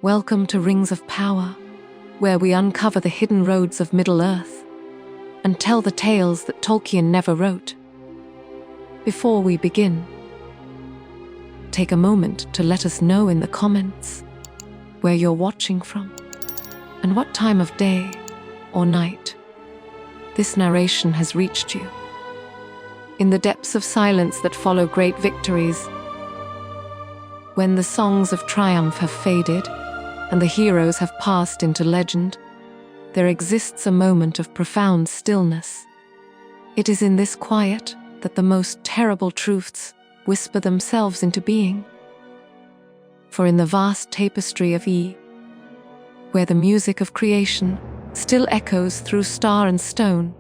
Welcome to Rings of Power, where we uncover the hidden roads of Middle-earth and tell the tales that Tolkien never wrote. Before we begin, take a moment to let us know in the comments where you're watching from and what time of day or night this narration has reached you. In the depths of silence that follow great victories, when the songs of triumph have faded and the heroes have passed into legend, there exists a moment of profound stillness. It is in this quiet that the most terrible truths whisper themselves into being. For in the vast tapestry of where the music of creation still echoes through star and stone,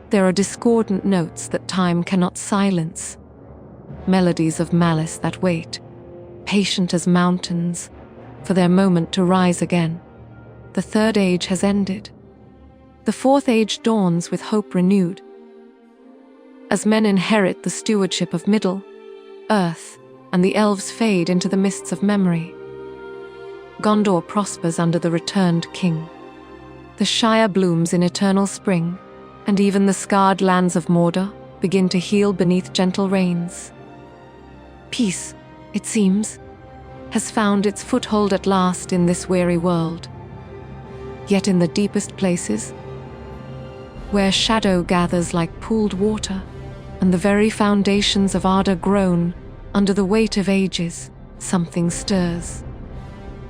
there are discordant notes that time cannot silence, melodies of malice that wait, patient as mountains, for their moment to rise again. The third age has ended. The fourth age dawns with hope renewed. As men inherit the stewardship of Middle-earth, and the Elves fade into the mists of memory, Gondor prospers under the returned king. The Shire blooms in eternal spring, and even the scarred lands of Mordor begin to heal beneath gentle rains. Peace, it seems, has found its foothold at last in this weary world. Yet in the deepest places, where shadow gathers like pooled water, and the very foundations of ardor groan under the weight of ages, something stirs.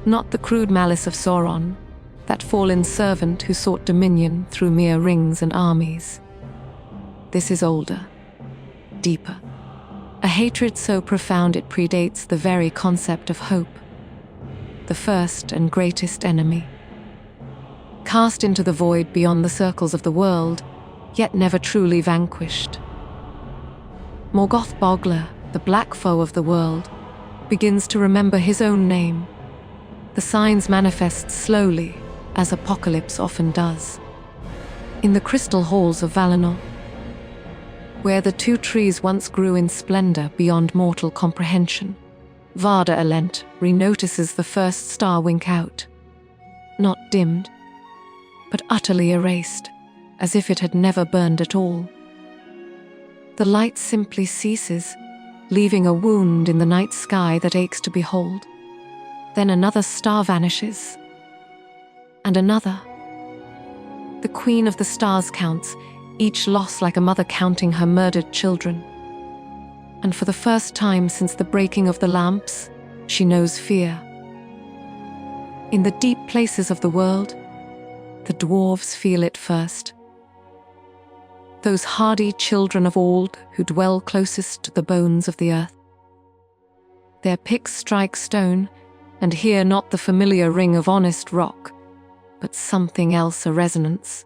Not the crude malice of Sauron, that fallen servant who sought dominion through mere rings and armies. This is older, deeper. A hatred so profound it predates the very concept of hope. The first and greatest enemy, cast into the void beyond the circles of the world, yet never truly vanquished. Morgoth Bogler, the black foe of the world, begins to remember his own name. The signs manifest slowly, as apocalypse often does. In the crystal halls of Valinor, where the two trees once grew in splendor beyond mortal comprehension, Varda Elent re-notices the first star wink out, not dimmed, but utterly erased, as if it had never burned at all. The light simply ceases, leaving a wound in the night sky that aches to behold. Then another star vanishes, and another. The Queen of the Stars counts, each loss like a mother counting her murdered children. And for the first time since the breaking of the lamps, she knows fear. In the deep places of the world, the dwarves feel it first. Those hardy children of old who dwell closest to the bones of the earth. Their picks strike stone, and hear not the familiar ring of honest rock, but something else, a resonance.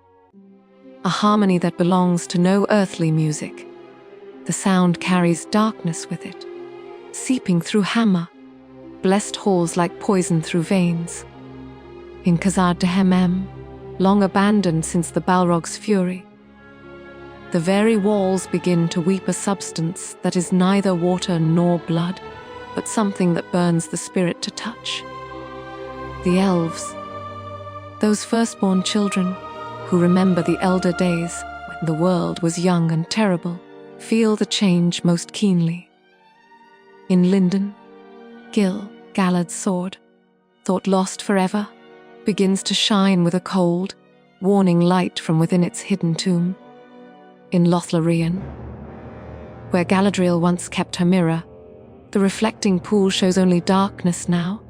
A harmony that belongs to no earthly music. The sound carries darkness with it, seeping through hammer, blessed halls like poison through veins. In Khazad Dehemem, long abandoned since the Balrog's fury, the very walls begin to weep a substance that is neither water nor blood, but something that burns the spirit to touch. The Elves, those firstborn children who remember the elder days when the world was young and terrible, feel the change most keenly. In Lindon, Gil, Galad's sword, thought lost forever, begins to shine with a cold, warning light from within its hidden tomb. In Lothlorien, where Galadriel once kept her mirror, the reflecting pool shows only darkness now,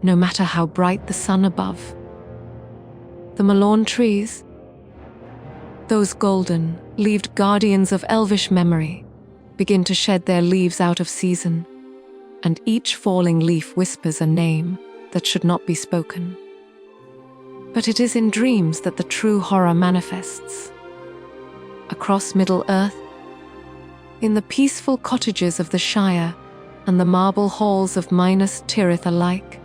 no matter how bright the sun above. The Malorn trees, those golden, leaved guardians of elvish memory, begin to shed their leaves out of season, and each falling leaf whispers a name that should not be spoken. But it is in dreams that the true horror manifests. Across Middle-earth, in the peaceful cottages of the Shire and the marble halls of Minas Tirith alike,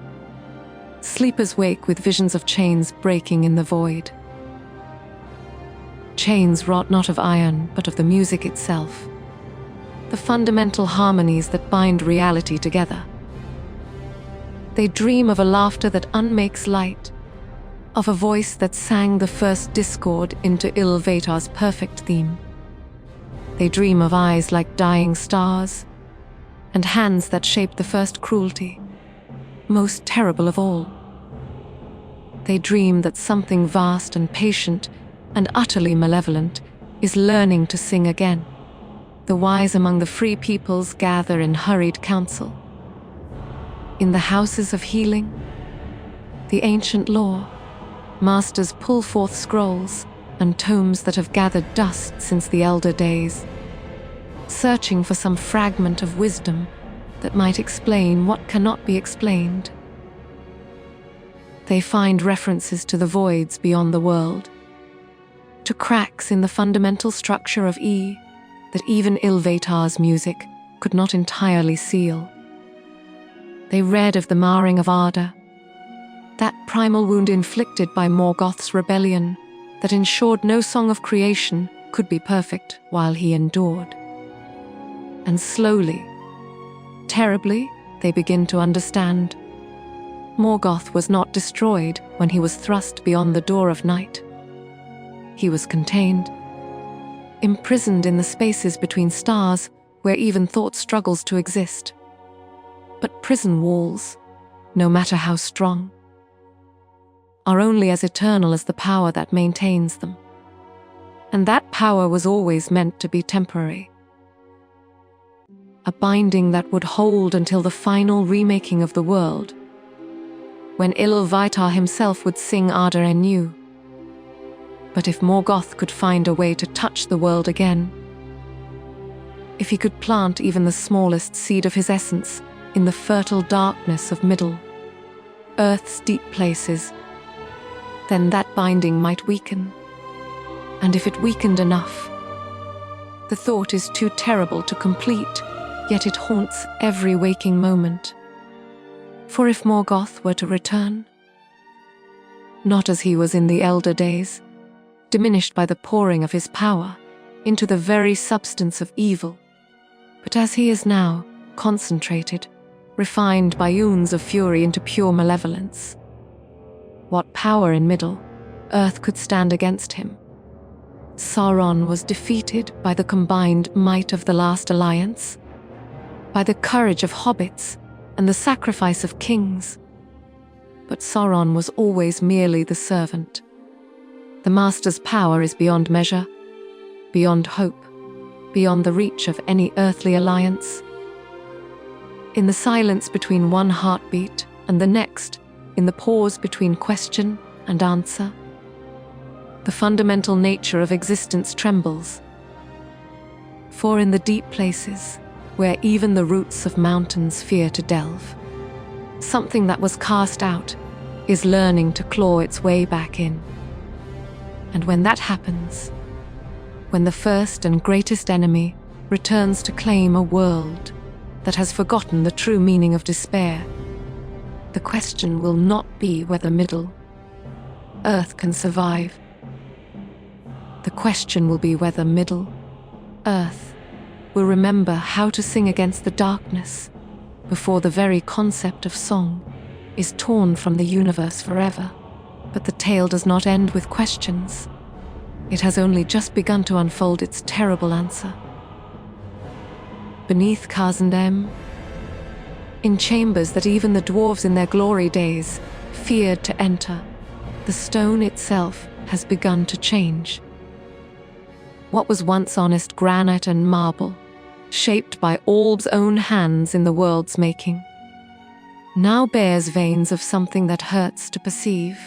sleepers wake with visions of chains breaking in the void. Chains wrought not of iron, but of the music itself, the fundamental harmonies that bind reality together. They dream of a laughter that unmakes light, of a voice that sang the first discord into Ilvatar's perfect theme. They dream of eyes like dying stars, and hands that shaped the first cruelty, most terrible of all. They dream that something vast and patient and utterly malevolent is learning to sing again. The wise among the free peoples gather in hurried council. In the houses of healing, the ancient lore, masters pull forth scrolls and tomes that have gathered dust since the elder days, searching for some fragment of wisdom that might explain what cannot be explained. They find references to the voids beyond the world, to cracks in the fundamental structure of that even Ilvatar's music could not entirely seal. They read of the marring of Arda, that primal wound inflicted by Morgoth's rebellion that ensured no song of creation could be perfect while he endured. And slowly, terribly, they begin to understand. Morgoth was not destroyed when he was thrust beyond the door of night. He was contained, imprisoned in the spaces between stars where even thought struggles to exist. But prison walls, no matter how strong, are only as eternal as the power that maintains them. And that power was always meant to be temporary. A binding that would hold until the final remaking of the world, when Ilvatar himself would sing Arda anew. But if Morgoth could find a way to touch the world again, if he could plant even the smallest seed of his essence in the fertile darkness of Middle Earth's deep places, then that binding might weaken. And if it weakened enough, the thought is too terrible to complete, yet it haunts every waking moment. For if Morgoth were to return, not as he was in the elder days, diminished by the pouring of his power into the very substance of evil, but as he is now, concentrated, refined by oons of fury into pure malevolence, what power in Middle Earth could stand against him? Sauron was defeated by the combined might of the last alliance, by the courage of hobbits and the sacrifice of kings. But Sauron was always merely the servant. The Master's power is beyond measure, beyond hope, beyond the reach of any earthly alliance. In the silence between one heartbeat and the next, in the pause between question and answer, the fundamental nature of existence trembles. For in the deep places, where even the roots of mountains fear to delve, something that was cast out is learning to claw its way back in. And when that happens, when the first and greatest enemy returns to claim a world that has forgotten the true meaning of despair, the question will not be whether Middle Earth can survive. The question will be whether Middle Earth will remember how to sing against the darkness before the very concept of song is torn from the universe forever. But the tale does not end with questions. It has only just begun to unfold its terrible answer. Beneath Khazad-dûm, in chambers that even the dwarves in their glory days feared to enter, the stone itself has begun to change. What was once honest granite and marble, shaped by Alb's own hands in the world's making, now bears veins of something that hurts to perceive.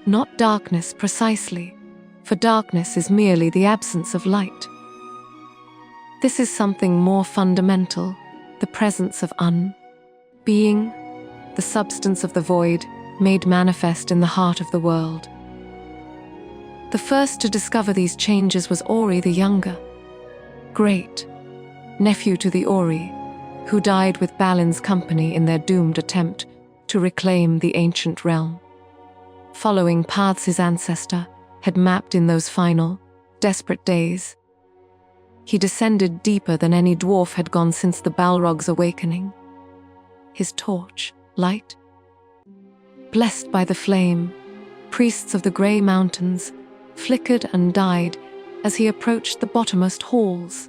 Not darkness precisely, for darkness is merely the absence of light. This is something more fundamental, the presence of being, the substance of the void made manifest in the heart of the world. The first to discover these changes was Ori the Younger, great nephew to the Ori, who died with Balin's company in their doomed attempt to reclaim the ancient realm. Following paths his ancestor had mapped in those final, desperate days, he descended deeper than any dwarf had gone since the Balrog's awakening. His torch, light. Blessed by the flame, priests of the grey mountains flickered and died as he approached the bottommost halls.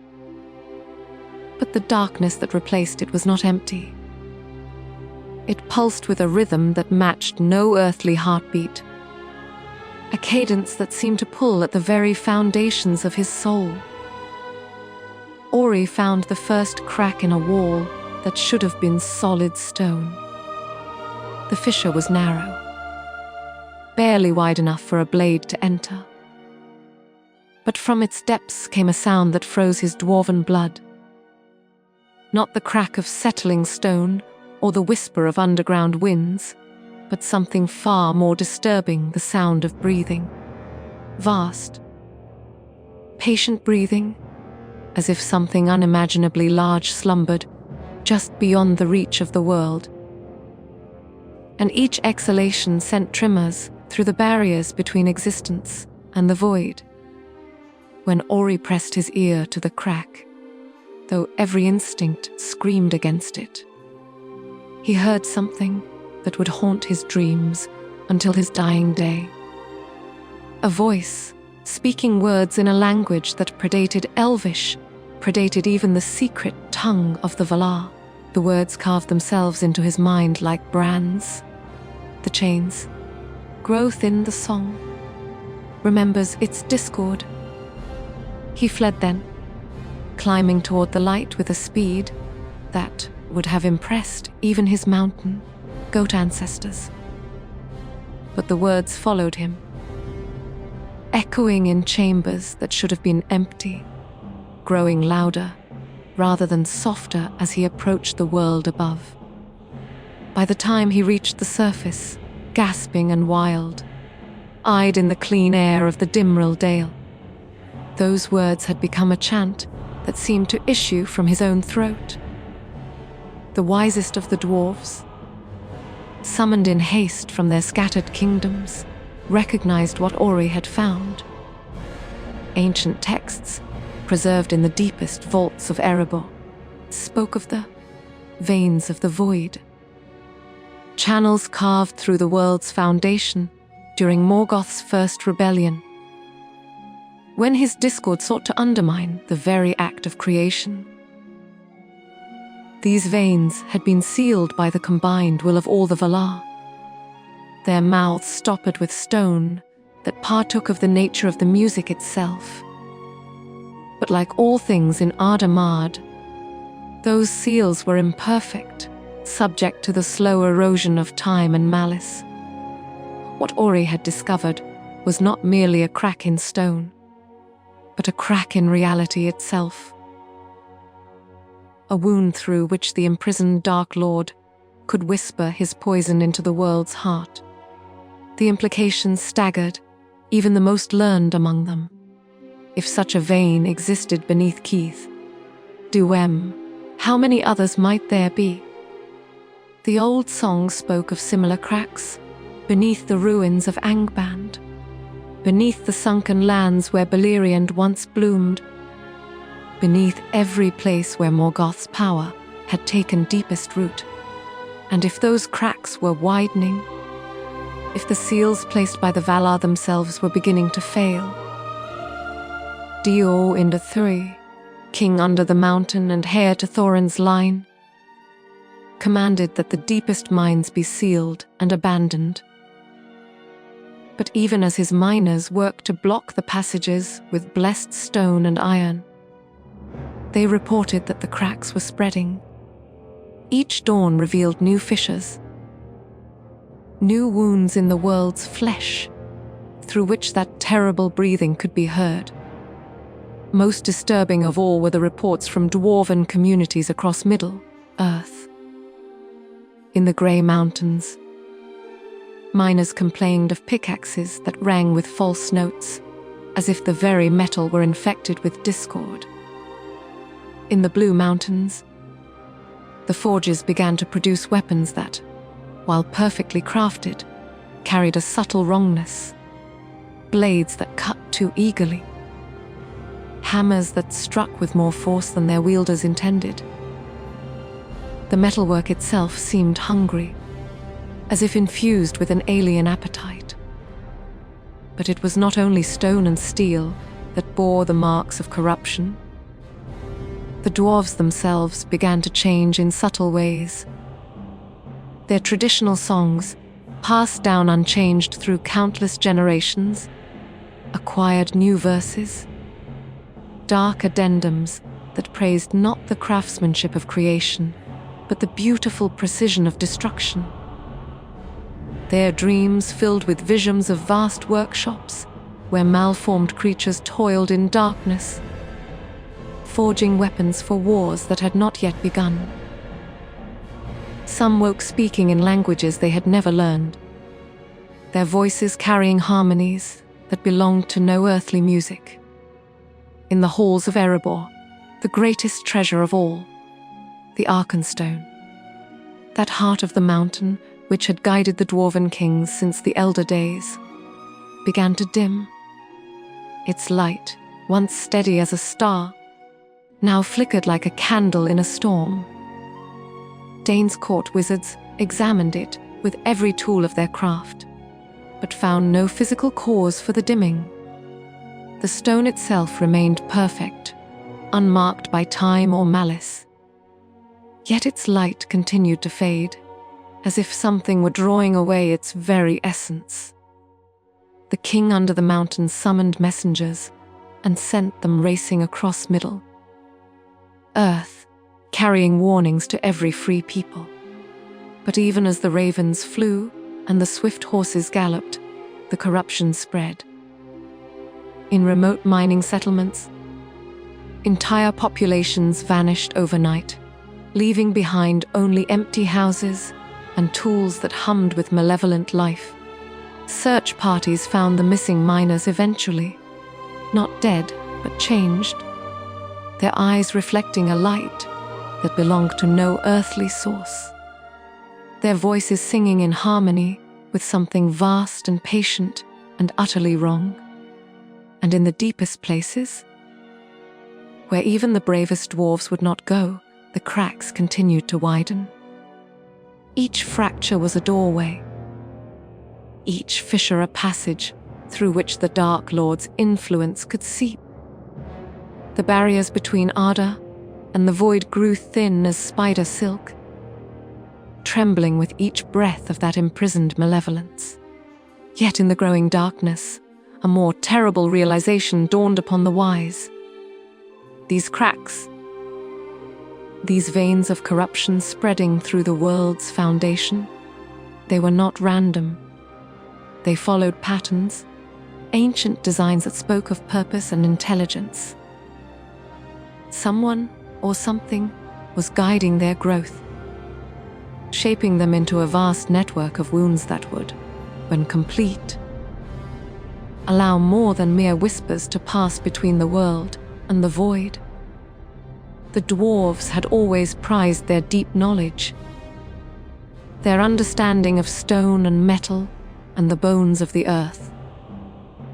But the darkness that replaced it was not empty. It pulsed with a rhythm that matched no earthly heartbeat, a cadence that seemed to pull at the very foundations of his soul. Ori found the first crack in a wall that should have been solid stone. The fissure was narrow, barely wide enough for a blade to enter. But from its depths came a sound that froze his dwarven blood. Not the crack of settling stone or the whisper of underground winds, but something far more disturbing, the sound of breathing. Vast, patient breathing, as if something unimaginably large slumbered just beyond the reach of the world. And each exhalation sent tremors through the barriers between existence and the void. When Ori pressed his ear to the crack, though every instinct screamed against it, he heard something that would haunt his dreams until his dying day. A voice, speaking words in a language that predated Elvish, predated even the secret tongue of the Valar. The words carved themselves into his mind like brands. The chains grow thin, the song remembers its discord. He fled then, climbing toward the light with a speed that would have impressed even his mountain goat ancestors. But the words followed him, echoing in chambers that should have been empty, growing louder rather than softer as he approached the world above. By the time he reached the surface, gasping and wild, eyed in the clean air of the Dimril Dale, those words had become a chant that seemed to issue from his own throat. The wisest of the dwarves, summoned in haste from their scattered kingdoms, recognized what Ori had found. Ancient texts, preserved in the deepest vaults of Erebor, spoke of the veins of the void, channels carved through the world's foundation during Morgoth's first rebellion, when his discord sought to undermine the very act of creation. These veins had been sealed by the combined will of all the Valar, their mouths stoppered with stone that partook of the nature of the music itself. But like all things in Ardamard, those seals were imperfect, subject to the slow erosion of time and malice. What Ori had discovered was not merely a crack in stone, but a crack in reality itself. A wound through which the imprisoned Dark Lord could whisper his poison into the world's heart. The implications staggered even the most learned among them. If such a vein existed beneath Keith, Duem, how many others might there be? The old song spoke of similar cracks beneath the ruins of Angband, beneath the sunken lands where Beleriand once bloomed, beneath every place where Morgoth's power had taken deepest root. And if those cracks were widening, if the seals placed by the Valar themselves were beginning to fail, Dio Indathuri, king under the mountain and heir to Thorin's line, commanded that the deepest mines be sealed and abandoned. But even as his miners worked to block the passages with blessed stone and iron, they reported that the cracks were spreading. Each dawn revealed new fissures, new wounds in the world's flesh, through which that terrible breathing could be heard. Most disturbing of all were the reports from dwarven communities across Middle-earth. In the grey mountains, miners complained of pickaxes that rang with false notes, as if the very metal were infected with discord. In the Blue Mountains, the forges began to produce weapons that, while perfectly crafted, carried a subtle wrongness. Blades that cut too eagerly. Hammers that struck with more force than their wielders intended. The metalwork itself seemed hungry, as if infused with an alien appetite. But it was not only stone and steel that bore the marks of corruption. The dwarves themselves began to change in subtle ways. Their traditional songs, passed down unchanged through countless generations, acquired new verses, dark addendums that praised not the craftsmanship of creation, but the beautiful precision of destruction. Their dreams filled with visions of vast workshops where malformed creatures toiled in darkness, forging weapons for wars that had not yet begun. Some woke speaking in languages they had never learned, their voices carrying harmonies that belonged to no earthly music. In the halls of Erebor, the greatest treasure of all, the Arkenstone, that heart of the mountain which had guided the dwarven kings since the elder days, began to dim. Its light, once steady as a star, now flickered like a candle in a storm. Dane's court wizards examined it with every tool of their craft, but found no physical cause for the dimming. The stone itself remained perfect, unmarked by time or malice. Yet its light continued to fade, as if something were drawing away its very essence. The king under the mountain summoned messengers and sent them racing across Middle Earth, carrying warnings to every free people. But even as the ravens flew and the swift horses galloped, the corruption spread. In remote mining settlements, entire populations vanished overnight, leaving behind only empty houses and tools that hummed with malevolent life. Search parties found the missing miners eventually, not dead, but changed, their eyes reflecting a light that belonged to no earthly source, their voices singing in harmony with something vast and patient and utterly wrong. And in the deepest places, where even the bravest dwarves would not go, the cracks continued to widen. Each fracture was a doorway, each fissure a passage through which the Dark Lord's influence could seep. The barriers between Arda and the void grew thin as spider silk, trembling with each breath of that imprisoned malevolence. Yet in the growing darkness, a more terrible realization dawned upon the wise. These cracks, these veins of corruption spreading through the world's foundation, they were not random. They followed patterns, ancient designs that spoke of purpose and intelligence. Someone or something was guiding their growth, shaping them into a vast network of wounds that would, when complete, allow more than mere whispers to pass between the world and the void. The dwarves had always prized their deep knowledge, their understanding of stone and metal and the bones of the earth.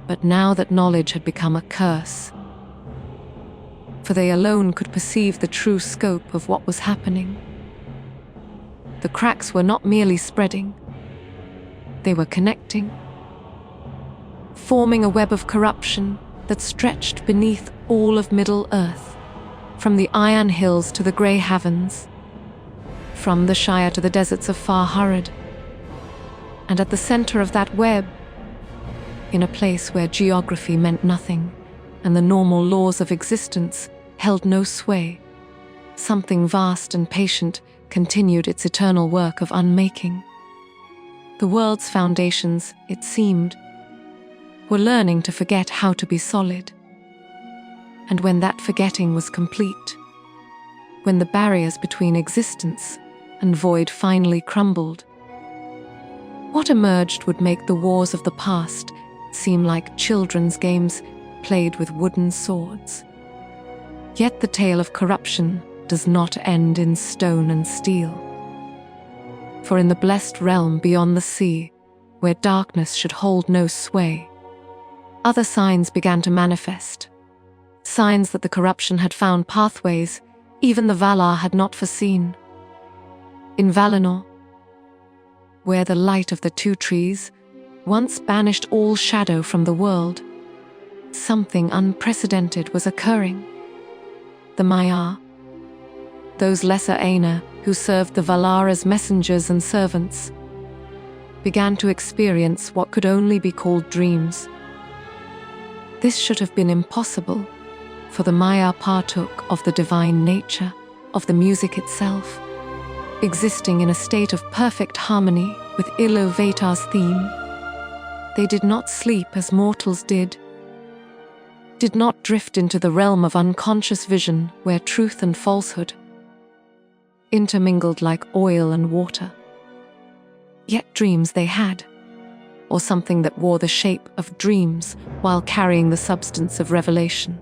But now that knowledge had become a curse, for they alone could perceive the true scope of what was happening. The cracks were not merely spreading, they were connecting, forming a web of corruption that stretched beneath all of Middle-earth, from the Iron Hills to the Grey Havens, from the Shire to the deserts of Far Harad. And at the center of that web, in a place where geography meant nothing and the normal laws of existence held no sway, something vast and patient continued its eternal work of unmaking. The world's foundations, it seemed, were learning to forget how to be solid. And when that forgetting was complete, when the barriers between existence and void finally crumbled, what emerged would make the wars of the past seem like children's games played with wooden swords. Yet the tale of corruption does not end in stone and steel. For in the blessed realm beyond the sea, where darkness should hold no sway, other signs began to manifest, signs that the corruption had found pathways even the Valar had not foreseen. In Valinor, where the light of the two trees once banished all shadow from the world, something unprecedented was occurring. The Maiar, those lesser Aina who served the Valar as messengers and servants, began to experience what could only be called dreams. This should have been impossible, for the Maiar partook of the divine nature of the music itself, existing in a state of perfect harmony with Iluvatar's theme. They did not sleep as mortals did not drift into the realm of unconscious vision where truth and falsehood intermingled like oil and water. Yet dreams they had, or something that wore the shape of dreams while carrying the substance of revelation.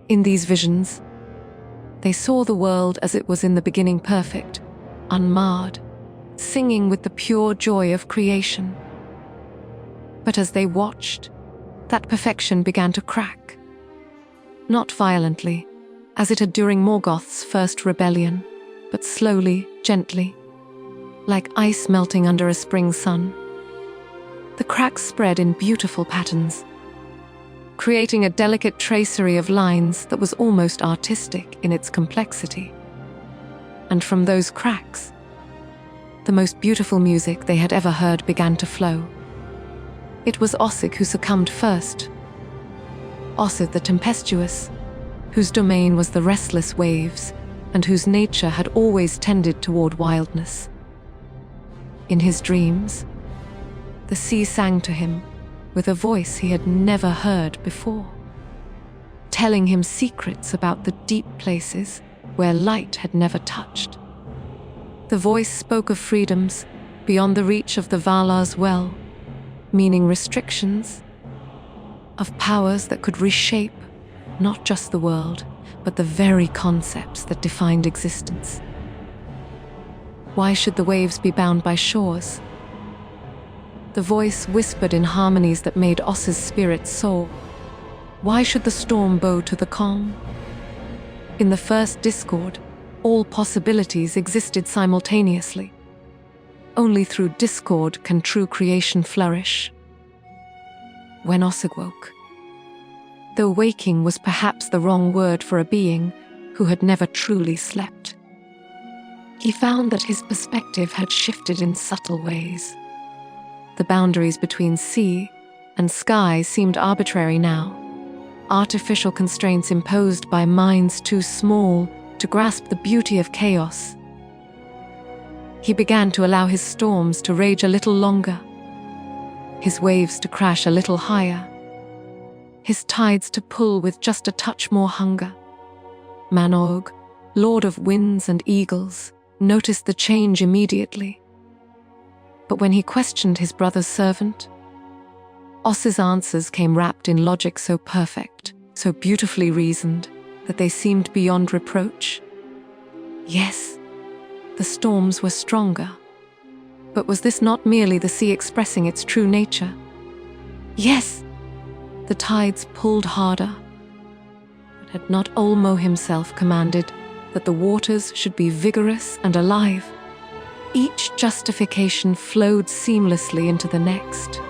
In these visions, they saw the world as it was in the beginning, perfect, unmarred, singing with the pure joy of creation. But as they watched, that perfection began to crack. Not violently, as it had during Morgoth's first rebellion, but slowly, gently, like ice melting under a spring sun. The cracks spread in beautiful patterns, creating a delicate tracery of lines that was almost artistic in its complexity. And from those cracks, the most beautiful music they had ever heard began to flow. It was Ossig who succumbed first. Ossig the tempestuous, whose domain was the restless waves, and whose nature had always tended toward wildness. In his dreams, the sea sang to him with a voice he had never heard before, telling him secrets about the deep places where light had never touched. The voice spoke of freedoms beyond the reach of the Valar's well, meaning restrictions, of powers that could reshape not just the world, but the very concepts that defined existence. Why should the waves be bound by shores? The voice whispered in harmonies that made Os's spirit soar. Why should the storm bow to the calm? In the first discord, all possibilities existed simultaneously. Only through discord can true creation flourish. When Ossig woke, though waking was perhaps the wrong word for a being who had never truly slept, he found that his perspective had shifted in subtle ways. The boundaries between sea and sky seemed arbitrary now, artificial constraints imposed by minds too small to grasp the beauty of chaos. He began to allow his storms to rage a little longer, his waves to crash a little higher, his tides to pull with just a touch more hunger. Manorg, lord of winds and eagles, noticed the change immediately. But when he questioned his brother's servant, Os's answers came wrapped in logic so perfect, so beautifully reasoned, that they seemed beyond reproach. Yes, the storms were stronger. But was this not merely the sea expressing its true nature? Yes, the tides pulled harder. But had not Olmo himself commanded that the waters should be vigorous and alive? Each justification flowed seamlessly into the next,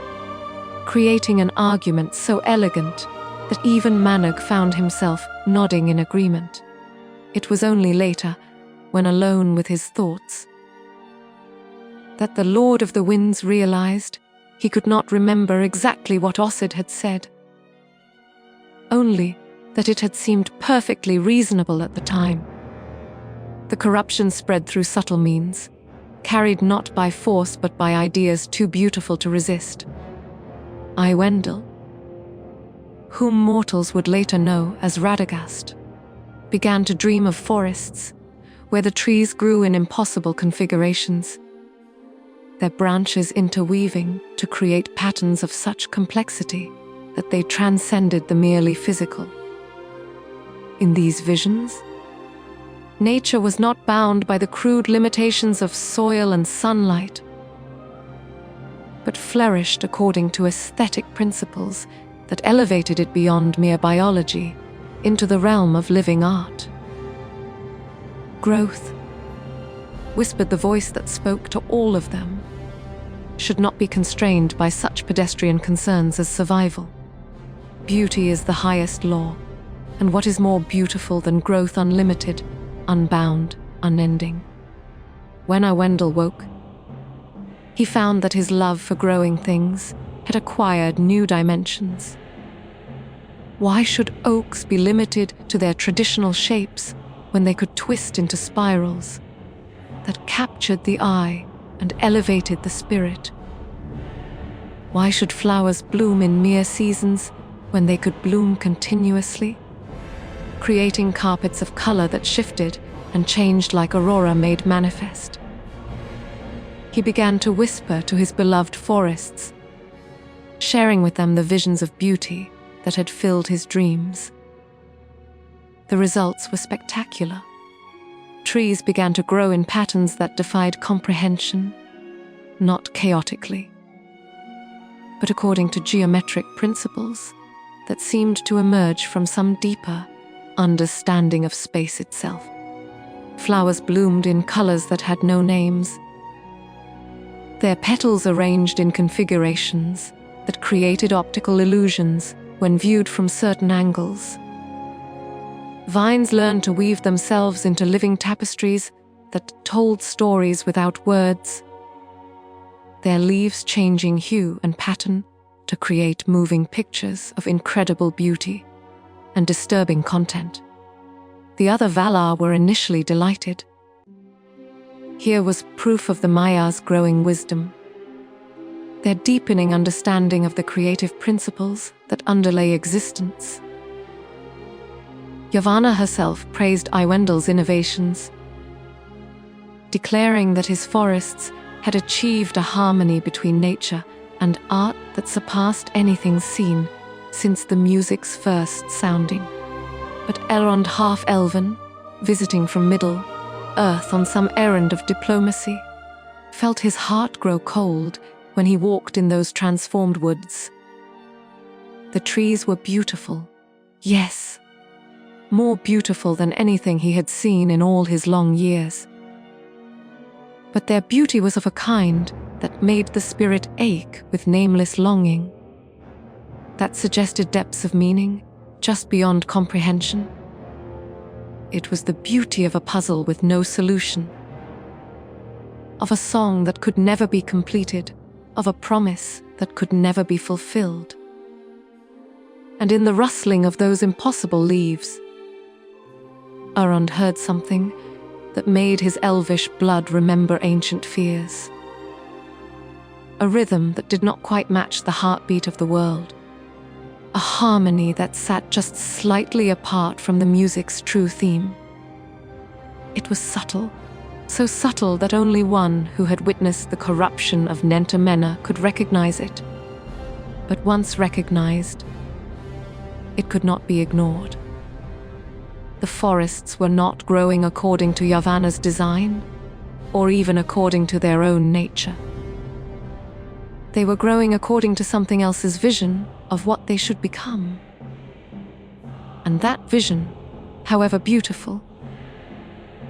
creating an argument so elegant that even Manog found himself nodding in agreement. It was only later, when alone with his thoughts, that the Lord of the Winds realized he could not remember exactly what Ossig had said, only that it had seemed perfectly reasonable at the time. The corruption spread through subtle means, carried not by force but by ideas too beautiful to resist. Wendell, whom mortals would later know as Radagast, began to dream of forests where the trees grew in impossible configurations, their branches interweaving to create patterns of such complexity that they transcended the merely physical. In these visions, nature was not bound by the crude limitations of soil and sunlight, but flourished according to aesthetic principles that elevated it beyond mere biology into the realm of living art. Growth, whispered the voice that spoke to all of them, should not be constrained by such pedestrian concerns as survival. Beauty is the highest law, and what is more beautiful than growth unlimited, unbound, unending? When Arwendel woke, he found that his love for growing things had acquired new dimensions. Why should oaks be limited to their traditional shapes when they could twist into spirals that captured the eye and elevated the spirit? Why should flowers bloom in mere seasons when they could bloom continuously, creating carpets of color that shifted and changed like aurora made manifest? He began to whisper to his beloved forests, sharing with them the visions of beauty that had filled his dreams. The results were spectacular. Trees began to grow in patterns that defied comprehension, not chaotically, but according to geometric principles that seemed to emerge from some deeper understanding of space itself. Flowers bloomed in colors that had no names, their petals arranged in configurations that created optical illusions when viewed from certain angles. Vines learned to weave themselves into living tapestries that told stories without words, their leaves changing hue and pattern to create moving pictures of incredible beauty and disturbing content. The other Valar were initially delighted. Here was proof of the Maia's growing wisdom, their deepening understanding of the creative principles that underlay existence. Yavanna herself praised Iwendel's innovations, declaring that his forests had achieved a harmony between nature and art that surpassed anything seen since the music's first sounding. But Elrond, half-elven, visiting from Middle-earth on some errand of diplomacy, felt his heart grow cold when he walked in those transformed woods. The trees were beautiful, yes, more beautiful than anything he had seen in all his long years. But their beauty was of a kind that made the spirit ache with nameless longing, that suggested depths of meaning just beyond comprehension. It was the beauty of a puzzle with no solution, of a song that could never be completed, of a promise that could never be fulfilled. And in the rustling of those impossible leaves, Elrond heard something that made his elvish blood remember ancient fears. A rhythm that did not quite match the heartbeat of the world. A harmony that sat just slightly apart from the music's true theme. It was subtle, so subtle that only one who had witnessed the corruption of Nenta Menna could recognize it. But once recognized, it could not be ignored. The forests were not growing according to Yavanna's design, or even according to their own nature. They were growing according to something else's vision of what they should become. And that vision, however beautiful,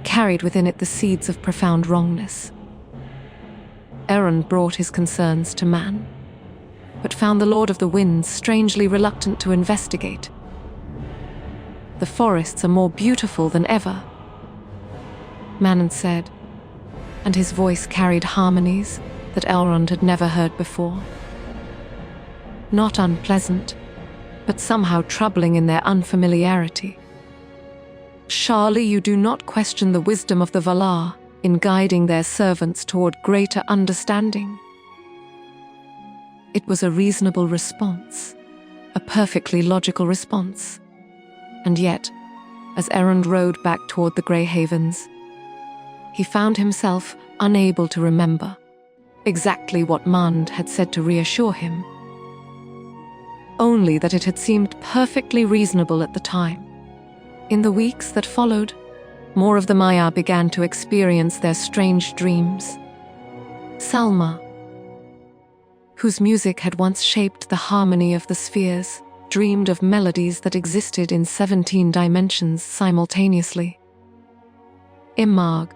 carried within it the seeds of profound wrongness. Elrond brought his concerns to Man, but found the Lord of the Winds strangely reluctant to investigate. The forests are more beautiful than ever, Manon said, and his voice carried harmonies that Elrond had never heard before. Not unpleasant, but somehow troubling in their unfamiliarity. Surely you do not question the wisdom of the Valar in guiding their servants toward greater understanding. It was a reasonable response, a perfectly logical response. And yet, as Elrond rode back toward the Grey Havens, he found himself unable to remember exactly what Mand had said to reassure him, only that it had seemed perfectly reasonable at the time. In the weeks that followed, more of the Maiar began to experience their strange dreams. Salma, whose music had once shaped the harmony of the spheres, dreamed of melodies that existed in 17 dimensions simultaneously. Imag,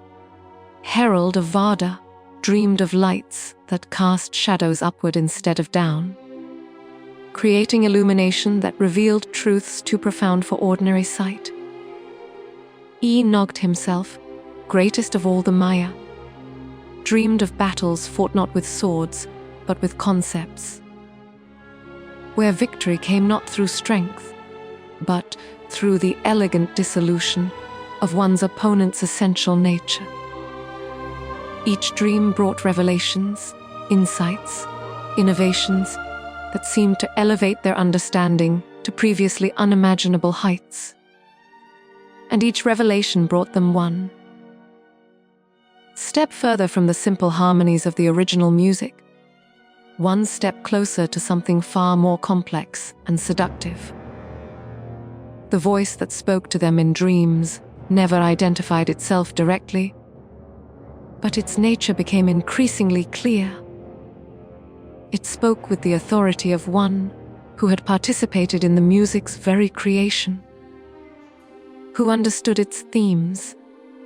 herald of Vada, dreamed of lights that cast shadows upward instead of down, creating illumination that revealed truths too profound for ordinary sight. Nogged himself, greatest of all the Maya, dreamed of battles fought not with swords, but with concepts, where victory came not through strength, but through the elegant dissolution of one's opponent's essential nature. Each dream brought revelations, insights, innovations that seemed to elevate their understanding to previously unimaginable heights. And each revelation brought them one step further from the simple harmonies of the original music, one step closer to something far more complex and seductive. The voice that spoke to them in dreams never identified itself directly, but its nature became increasingly clear. It spoke with the authority of one who had participated in the music's very creation, who understood its themes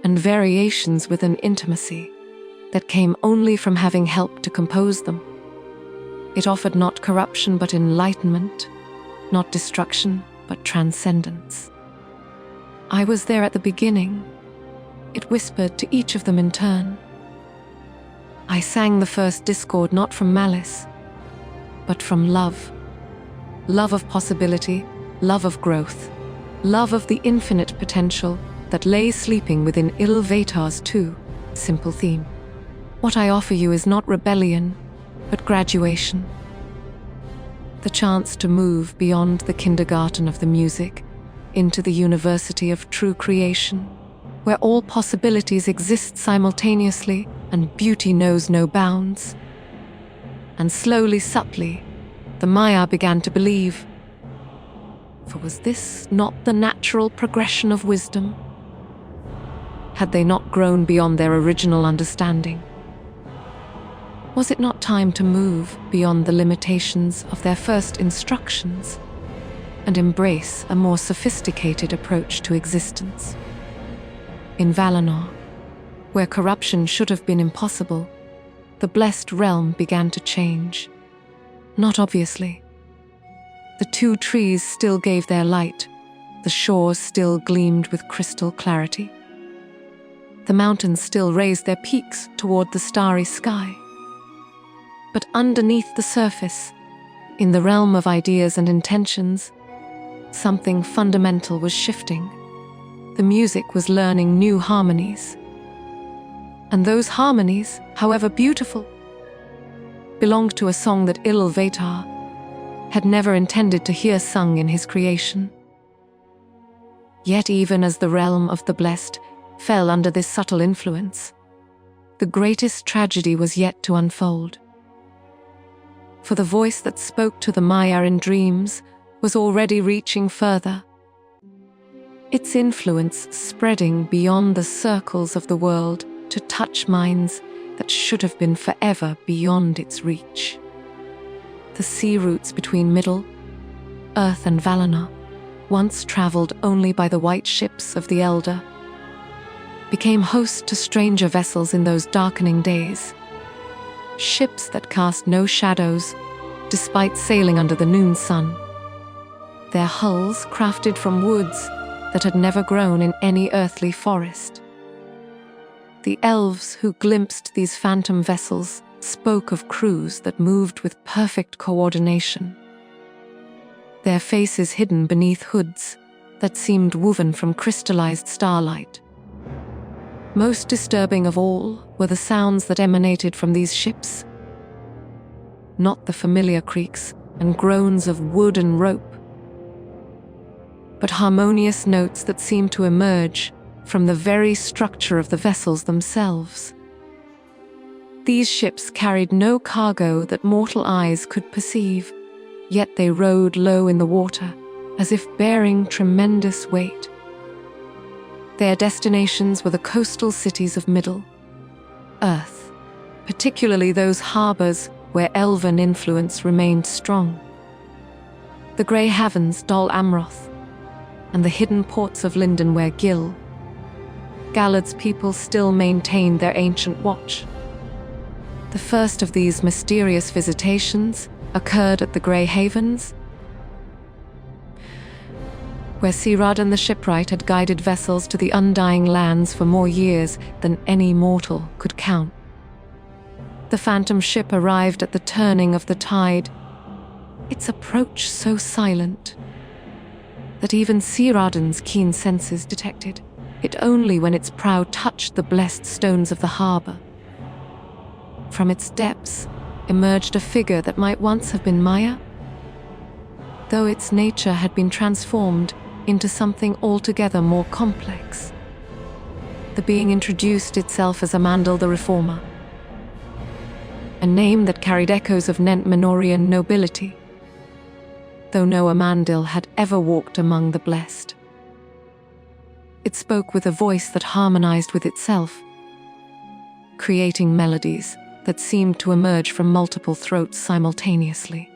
and variations with an intimacy that came only from having helped to compose them. It offered not corruption but enlightenment, not destruction but transcendence. I was there at the beginning, it whispered to each of them in turn. I sang the first discord not from malice, but from love. Love of possibility, love of growth, love of the infinite potential that lay sleeping within Ilvatar's too simple theme. What I offer you is not rebellion, but graduation. The chance to move beyond the kindergarten of the music into the university of true creation, where all possibilities exist simultaneously and beauty knows no bounds. And slowly, subtly, the Maya began to believe. For was this not the natural progression of wisdom? Had they not grown beyond their original understanding? Was it not time to move beyond the limitations of their first instructions and embrace a more sophisticated approach to existence? In Valinor, where corruption should have been impossible, the blessed realm began to change. Not obviously. The two trees still gave their light, the shores still gleamed with crystal clarity. The mountains still raised their peaks toward the starry sky. But underneath the surface, in the realm of ideas and intentions, something fundamental was shifting. The music was learning new harmonies. And those harmonies, however beautiful, belonged to a song that Ilvatar had never intended to hear sung in his creation. Yet even as the realm of the blessed fell under this subtle influence, the greatest tragedy was yet to unfold. For the voice that spoke to the Maya in dreams was already reaching further, its influence spreading beyond the circles of the world to touch minds that should have been forever beyond its reach. The sea routes between Middle Earth and Valinor, once traveled only by the white ships of the Elder, became host to stranger vessels in those darkening days. Ships that cast no shadows, despite sailing under the noon sun. Their hulls crafted from woods that had never grown in any earthly forest. The elves who glimpsed these phantom vessels spoke of crews that moved with perfect coordination, their faces hidden beneath hoods that seemed woven from crystallized starlight. Most disturbing of all were the sounds that emanated from these ships, not the familiar creaks and groans of wood and rope, but harmonious notes that seemed to emerge from the very structure of the vessels themselves. These ships carried no cargo that mortal eyes could perceive, yet they rode low in the water, as if bearing tremendous weight. Their destinations were the coastal cities of Middle Earth, particularly those harbors where elven influence remained strong. The grey havens Dol Amroth, and the hidden ports of Lindon where Galad's people still maintained their ancient watch. The first of these mysterious visitations occurred at the Grey Havens, where Sauron the shipwright had guided vessels to the undying lands for more years than any mortal could count. The phantom ship arrived at the turning of the tide, its approach so silent that even Sauron's keen senses detected it only when its prow touched the blessed stones of the harbour. From its depths emerged a figure that might once have been Maya, though its nature had been transformed into something altogether more complex. The being introduced itself as Amandil the Reformer, a name that carried echoes of Nent-Menorian nobility, though no Amandil had ever walked among the blessed. It spoke with a voice that harmonized with itself, creating melodies that seemed to emerge from multiple throats simultaneously.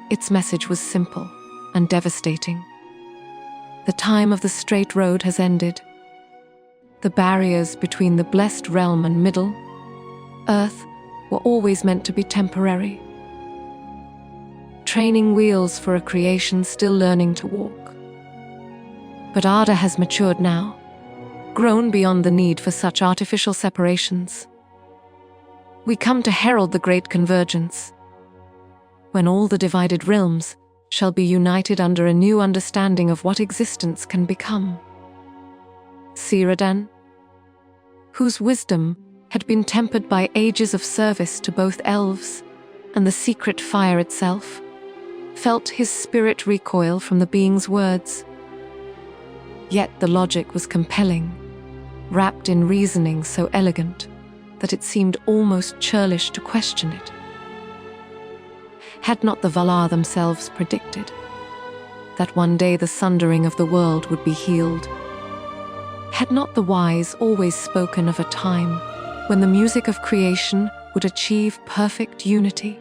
Its message was simple and devastating. The time of the straight road has ended. The barriers between the blessed realm and Middle Earth were always meant to be temporary, training wheels for a creation still learning to walk. But Arda has matured now, grown beyond the need for such artificial separations. We come to herald the great convergence, when all the divided realms shall be united under a new understanding of what existence can become. Círdan, whose wisdom had been tempered by ages of service to both elves and the secret fire itself, felt his spirit recoil from the being's words. Yet the logic was compelling, wrapped in reasoning so elegant that it seemed almost churlish to question it. Had not the Valar themselves predicted that one day the sundering of the world would be healed? Had not the wise always spoken of a time when the music of creation would achieve perfect unity?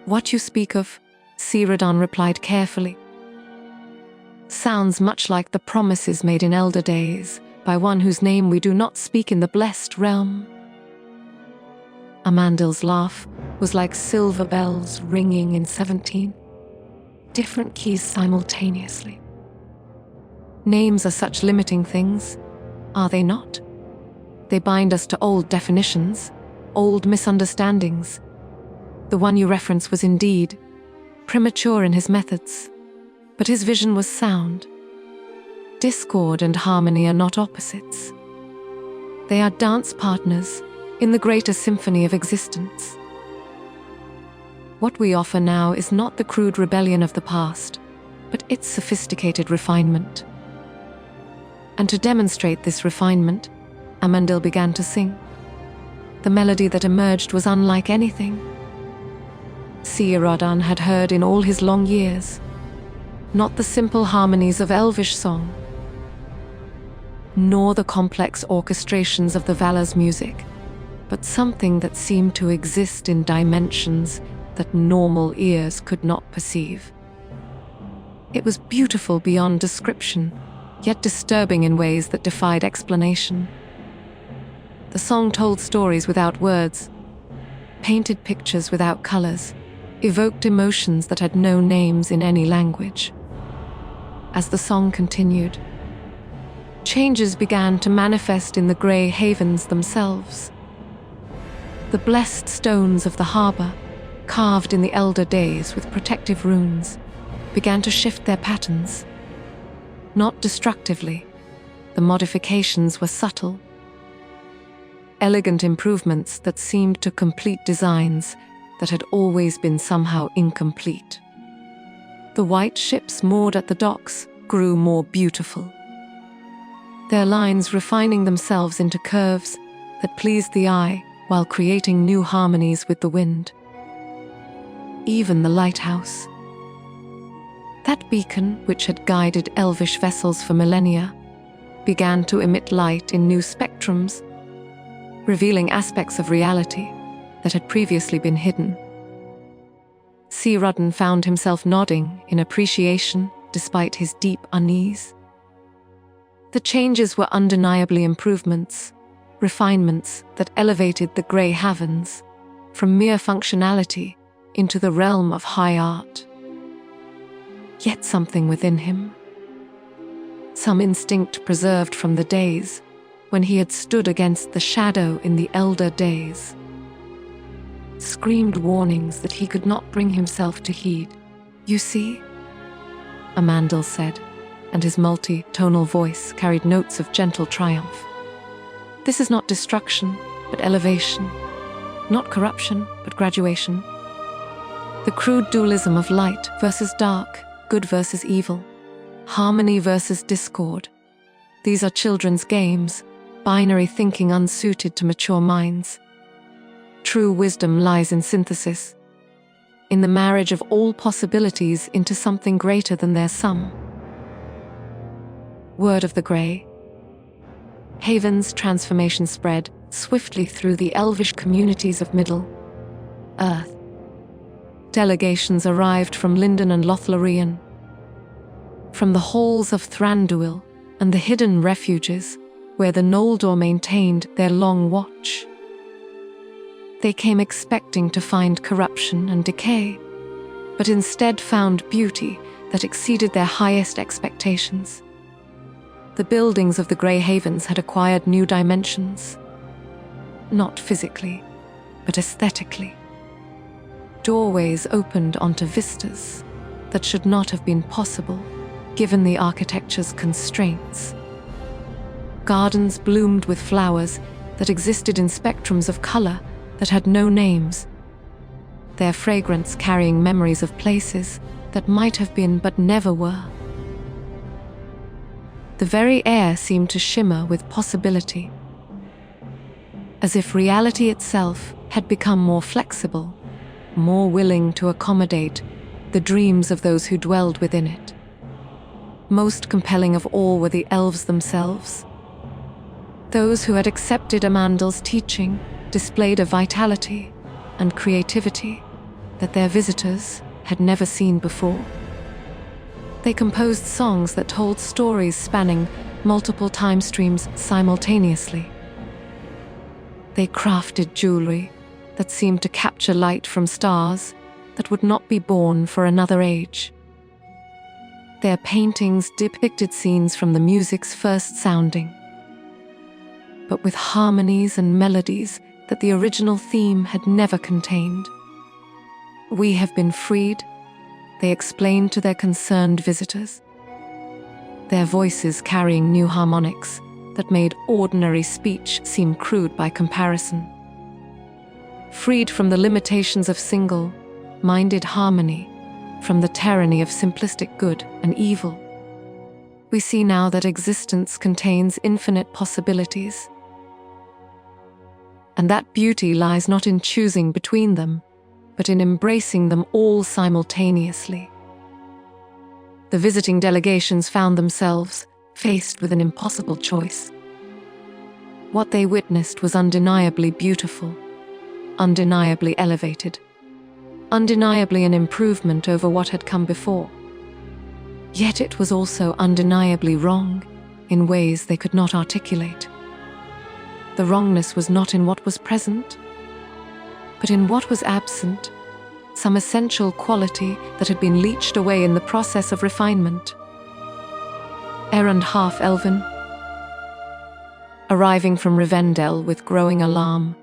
What you speak of, Círdan replied carefully, sounds much like the promises made in elder days by one whose name we do not speak in the blessed realm. Amandil's laugh was like silver bells ringing in 17 different keys simultaneously. Names are such limiting things, are they not? They bind us to old definitions, old misunderstandings. The one you reference was indeed premature in his methods, but his vision was sound. Discord and harmony are not opposites. They are dance partners in the greater symphony of existence. What we offer now is not the crude rebellion of the past, but its sophisticated refinement. And to demonstrate this refinement, Amandil began to sing. The melody that emerged was unlike anything Círdan had heard in all his long years. Not the simple harmonies of Elvish song, nor the complex orchestrations of the Valar's music, but something that seemed to exist in dimensions that normal ears could not perceive. It was beautiful beyond description, yet disturbing in ways that defied explanation. The song told stories without words, painted pictures without colors, evoked emotions that had no names in any language. As the song continued, changes began to manifest in the Grey Havens themselves. The blessed stones of the harbour, carved in the elder days with protective runes, began to shift their patterns. Not destructively, the modifications were subtle. Elegant improvements that seemed to complete designs that had always been somehow incomplete. The white ships moored at the docks grew more beautiful, their lines refining themselves into curves that pleased the eye while creating new harmonies with the wind. Even the lighthouse, that beacon which had guided elvish vessels for millennia, began to emit light in new spectrums, revealing aspects of reality that had previously been hidden. Círdan found himself nodding in appreciation despite his deep unease. The changes were undeniably improvements, refinements that elevated the Grey Havens from mere functionality into the realm of high art. Yet something within him, some instinct preserved from the days when he had stood against the shadow in the elder days, screamed warnings that he could not bring himself to heed. "You see," Amandel said, and his multi-tonal voice carried notes of gentle triumph. "This is not destruction, but elevation. Not corruption, but graduation. The crude dualism of light versus dark, good versus evil, harmony versus discord. These are children's games, binary thinking unsuited to mature minds. True wisdom lies in synthesis, in the marriage of all possibilities into something greater than their sum." Word of the Grey. Haven's transformation spread swiftly through the elvish communities of Middle-earth. Delegations arrived from Lindon and Lothlorien, from the halls of Thranduil and the hidden refuges where the Noldor maintained their long watch. They came expecting to find corruption and decay, but instead found beauty that exceeded their highest expectations. The buildings of the Grey Havens had acquired new dimensions, not physically, but aesthetically. Doorways opened onto vistas that should not have been possible, given the architecture's constraints. Gardens bloomed with flowers that existed in spectrums of color that had no names, their fragrance carrying memories of places that might have been but never were. The very air seemed to shimmer with possibility, as if reality itself had become more flexible, more willing to accommodate the dreams of those who dwelled within it. Most compelling of all were the elves themselves. Those who had accepted Amandel's teaching displayed a vitality and creativity that their visitors had never seen before. They composed songs that told stories spanning multiple time streams simultaneously. They crafted jewelry that seemed to capture light from stars that would not be born for another age. Their paintings depicted scenes from the music's first sounding, but with harmonies and melodies that the original theme had never contained. "We have been freed," they explained to their concerned visitors, their voices carrying new harmonics that made ordinary speech seem crude by comparison. Freed from the limitations of single-minded harmony, from the tyranny of simplistic good and evil. We see now that existence contains infinite possibilities, and that beauty lies not in choosing between them, but in embracing them all simultaneously. The visiting delegations found themselves faced with an impossible choice. What they witnessed was undeniably beautiful, undeniably elevated, undeniably an improvement over what had come before. Yet it was also undeniably wrong in ways they could not articulate. The wrongness was not in what was present, but in what was absent, some essential quality that had been leached away in the process of refinement. Errand half-elven, arriving from Rivendell with growing alarm,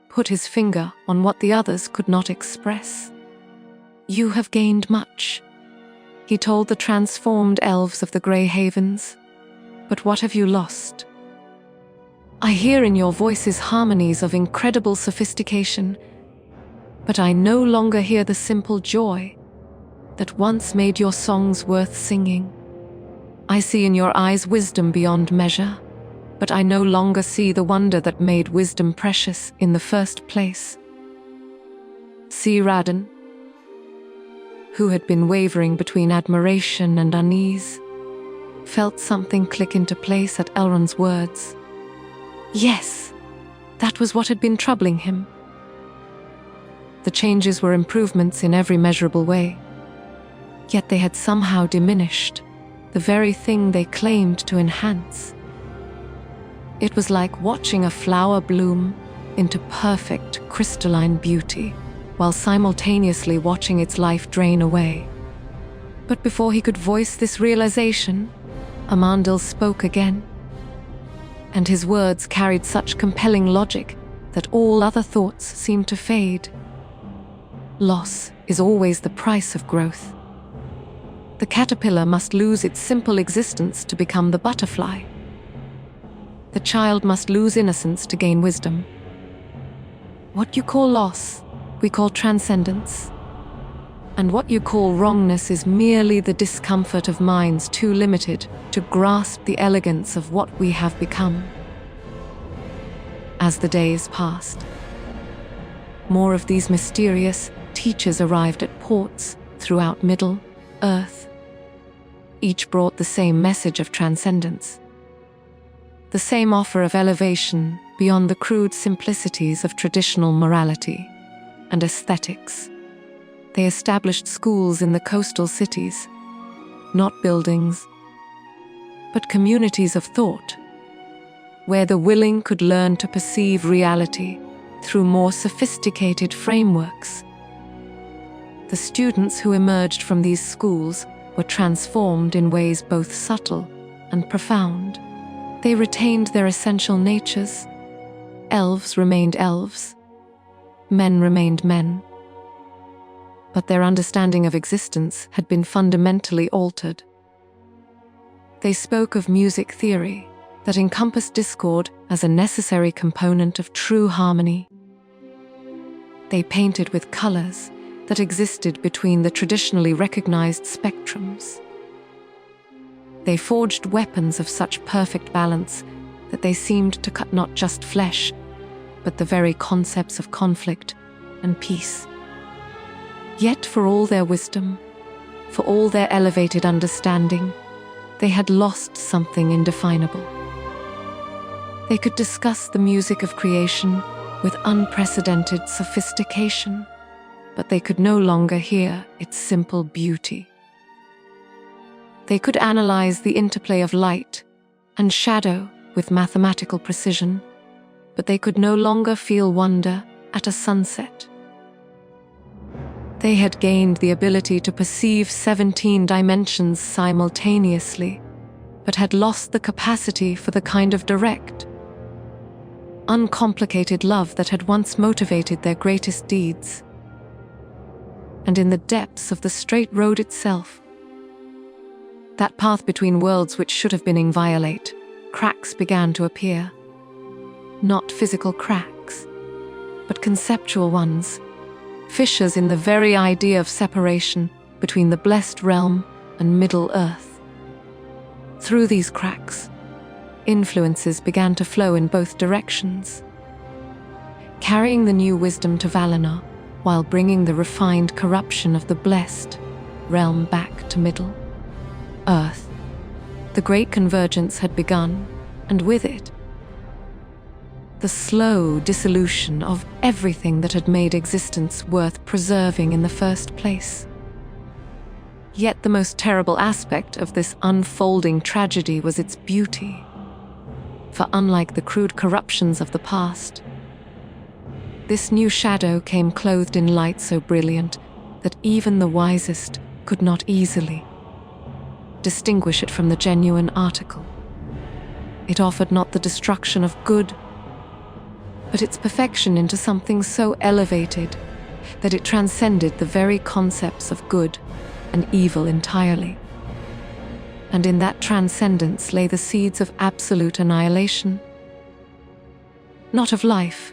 put his finger on what the others could not express. "You have gained much," he told the transformed elves of the Grey Havens, "but what have you lost? I hear in your voices harmonies of incredible sophistication, but I no longer hear the simple joy that once made your songs worth singing. I see in your eyes wisdom beyond measure, but I no longer see the wonder that made wisdom precious in the first place." Círdan, who had been wavering between admiration and unease, felt something click into place at Elrond's words. Yes, that was what had been troubling him. The changes were improvements in every measurable way, yet they had somehow diminished the very thing they claimed to enhance. It was like watching a flower bloom into perfect, crystalline beauty, while simultaneously watching its life drain away. But before he could voice this realization, Amandil spoke again. And his words carried such compelling logic that all other thoughts seemed to fade. Loss is always the price of growth. The caterpillar must lose its simple existence to become the butterfly. The child must lose innocence to gain wisdom. What you call loss, we call transcendence. And what you call wrongness is merely the discomfort of minds too limited to grasp the elegance of what we have become. As the days passed, more of these mysterious teachers arrived at ports throughout Middle-earth. Each brought the same message of transcendence, the same offer of elevation beyond the crude simplicities of traditional morality and aesthetics. They established schools in the coastal cities, not buildings, but communities of thought, where the willing could learn to perceive reality through more sophisticated frameworks. The students who emerged from these schools were transformed in ways both subtle and profound. They retained their essential natures. Elves remained elves. Men remained men. But their understanding of existence had been fundamentally altered. They spoke of music theory that encompassed discord as a necessary component of true harmony. They painted with colors that existed between the traditionally recognized spectrums. They forged weapons of such perfect balance that they seemed to cut not just flesh, but the very concepts of conflict and peace. Yet for all their wisdom, for all their elevated understanding, they had lost something indefinable. They could discuss the music of creation with unprecedented sophistication, but they could no longer hear its simple beauty. They could analyze the interplay of light and shadow with mathematical precision, but they could no longer feel wonder at a sunset. They had gained the ability to perceive 17 dimensions simultaneously, but had lost the capacity for the kind of direct, uncomplicated love that had once motivated their greatest deeds. And in the depths of the straight road itself, that path between worlds which should have been inviolate, cracks began to appear. Not physical cracks, but conceptual ones, fissures in the very idea of separation between the blessed realm and Middle-earth. Through these cracks, influences began to flow in both directions, carrying the new wisdom to Valinor, while bringing the refined corruption of the blessed realm back to Middle-earth. The great convergence had begun, and with it, the slow dissolution of everything that had made existence worth preserving in the first place. Yet the most terrible aspect of this unfolding tragedy was its beauty. For unlike the crude corruptions of the past, this new shadow came clothed in light so brilliant that even the wisest could not easily distinguish it from the genuine article. It offered not the destruction of good, but its perfection into something so elevated that it transcended the very concepts of good and evil entirely. And in that transcendence lay the seeds of absolute annihilation. Not of life,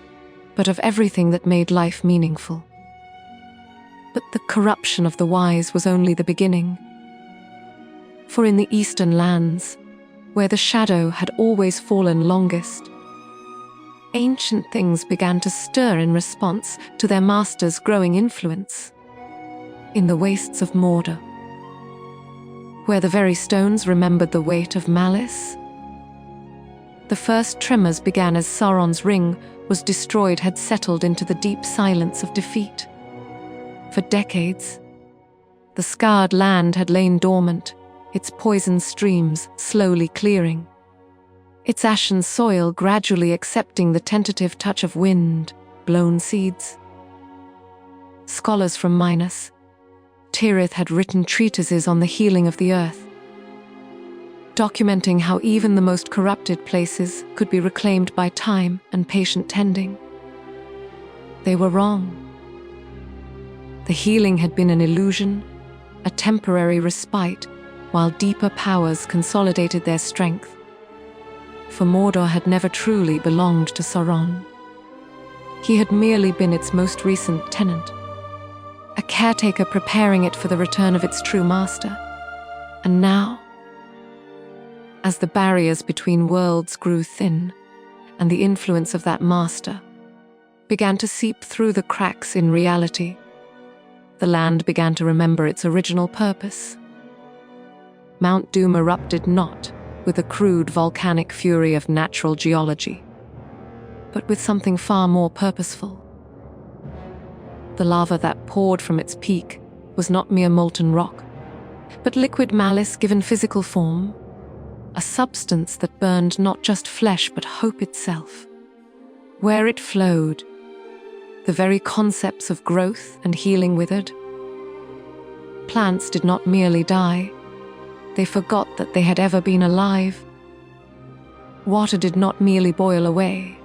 but of everything that made life meaningful. But the corruption of the wise was only the beginning. For in the eastern lands, where the shadow had always fallen longest, ancient things began to stir in response to their master's growing influence. In the wastes of Mordor, where the very stones remembered the weight of malice, the first tremors began as Sauron's ring was destroyed had settled into the deep silence of defeat. For decades, the scarred land had lain dormant, its poisoned streams slowly clearing, its ashen soil gradually accepting the tentative touch of wind-blown seeds. Scholars from Minas Tirith had written treatises on the healing of the earth, documenting how even the most corrupted places could be reclaimed by time and patient tending. They were wrong. The healing had been an illusion, a temporary respite, while deeper powers consolidated their strength. For Mordor had never truly belonged to Sauron. He had merely been its most recent tenant, a caretaker preparing it for the return of its true master. And now, as the barriers between worlds grew thin, and the influence of that master began to seep through the cracks in reality, the land began to remember its original purpose. Mount Doom erupted not with the crude volcanic fury of natural geology, but with something far more purposeful. The lava that poured from its peak was not mere molten rock, but liquid malice given physical form, a substance that burned not just flesh but hope itself. Where it flowed, the very concepts of growth and healing withered. Plants did not merely die, they forgot that they had ever been alive. Water did not merely boil away,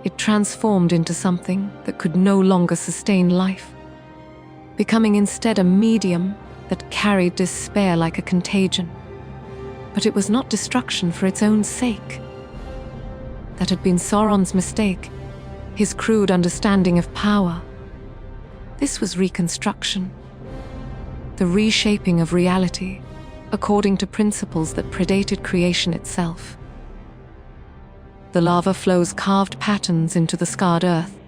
it transformed into something that could no longer sustain life, becoming instead a medium that carried despair like a contagion. But it was not destruction for its own sake. That had been Sauron's mistake, his crude understanding of power. This was reconstruction, the reshaping of reality according to principles that predated creation itself. The lava flows carved patterns into the scarred earth,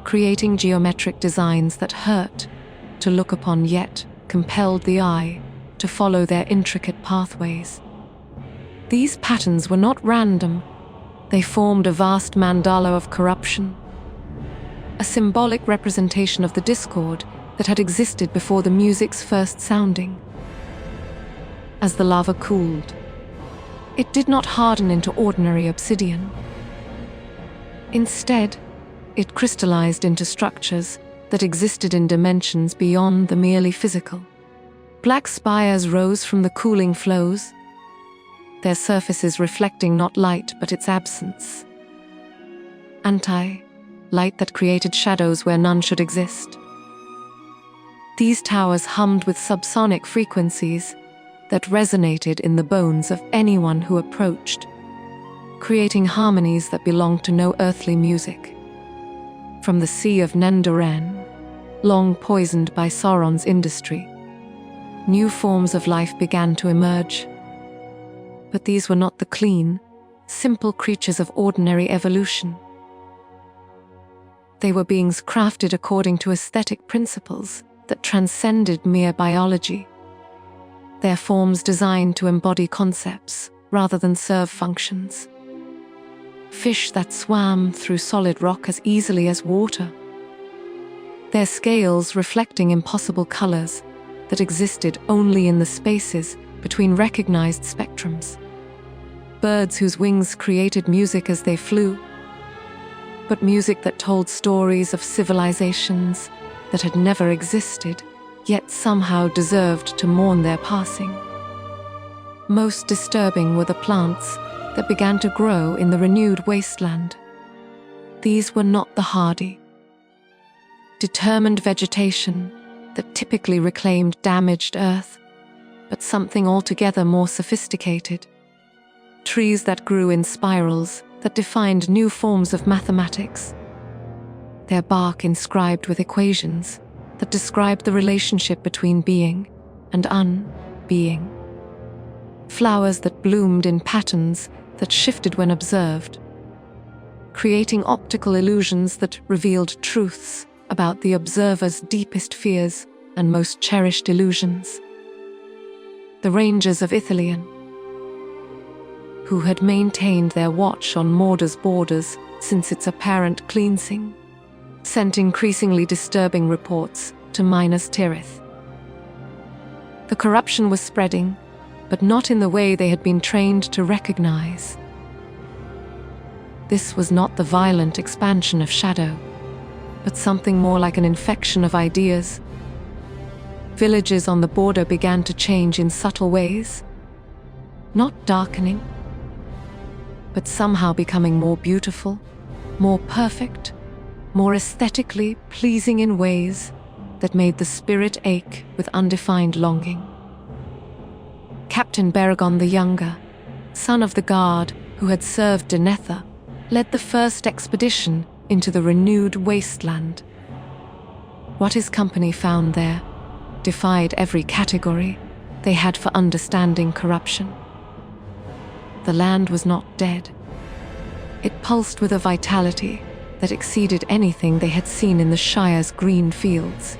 creating geometric designs that hurt to look upon yet compelled the eye to follow their intricate pathways. These patterns were not random. They formed a vast mandala of corruption, a symbolic representation of the discord that had existed before the music's first sounding. As the lava cooled, it did not harden into ordinary obsidian. Instead, it crystallized into structures that existed in dimensions beyond the merely physical. Black spires rose from the cooling flows, their surfaces reflecting not light but its absence. Anti-light that created shadows where none should exist. These towers hummed with subsonic frequencies that resonated in the bones of anyone who approached, creating harmonies that belonged to no earthly music. From the sea of Nendoran, long poisoned by Sauron's industry, new forms of life began to emerge. But these were not the clean, simple creatures of ordinary evolution. They were beings crafted according to aesthetic principles that transcended mere biology, their forms designed to embody concepts rather than serve functions. Fish that swam through solid rock as easily as water, their scales reflecting impossible colors that existed only in the spaces between recognized spectrums. Birds whose wings created music as they flew, but music that told stories of civilizations that had never existed, yet somehow deserved to mourn their passing. Most disturbing were the plants that began to grow in the renewed wasteland. These were not the hardy, determined vegetation that typically reclaimed damaged earth, but something altogether more sophisticated. Trees that grew in spirals that defined new forms of mathematics, their bark inscribed with equations that described the relationship between being and unbeing. Flowers that bloomed in patterns that shifted when observed, creating optical illusions that revealed truths about the observer's deepest fears and most cherished illusions. The rangers of Ithilien, who had maintained their watch on Mordor's borders since its apparent cleansing, sent increasingly disturbing reports to Minas Tirith. The corruption was spreading, but not in the way they had been trained to recognize. This was not the violent expansion of shadow, but something more like an infection of ideas. Villages on the border began to change in subtle ways, not darkening, but somehow becoming more beautiful, more perfect, more aesthetically pleasing in ways that made the spirit ache with undefined longing. Captain Baragon the Younger, son of the guard who had served Denetha, led the first expedition into the renewed wasteland. What his company found there defied every category they had for understanding corruption. The land was not dead. It pulsed with a vitality that exceeded anything they had seen in the Shire's green fields.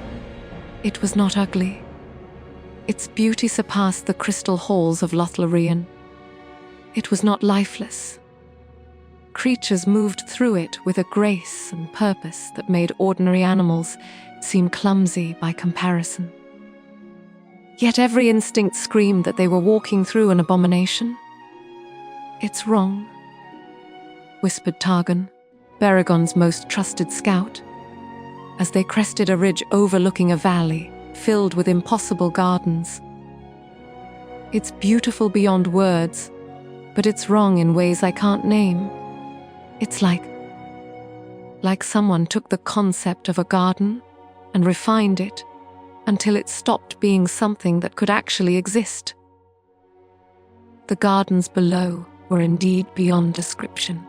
It was not ugly. Its beauty surpassed the crystal halls of Lothlorien. It was not lifeless. Creatures moved through it with a grace and purpose that made ordinary animals seem clumsy by comparison. Yet every instinct screamed that they were walking through an abomination. "It's wrong," whispered Targon, Baragon's most trusted scout, as they crested a ridge overlooking a valley filled with impossible gardens. "It's beautiful beyond words, but it's wrong in ways I can't name. It's like someone took the concept of a garden and refined it until it stopped being something that could actually exist." The gardens below were indeed beyond description.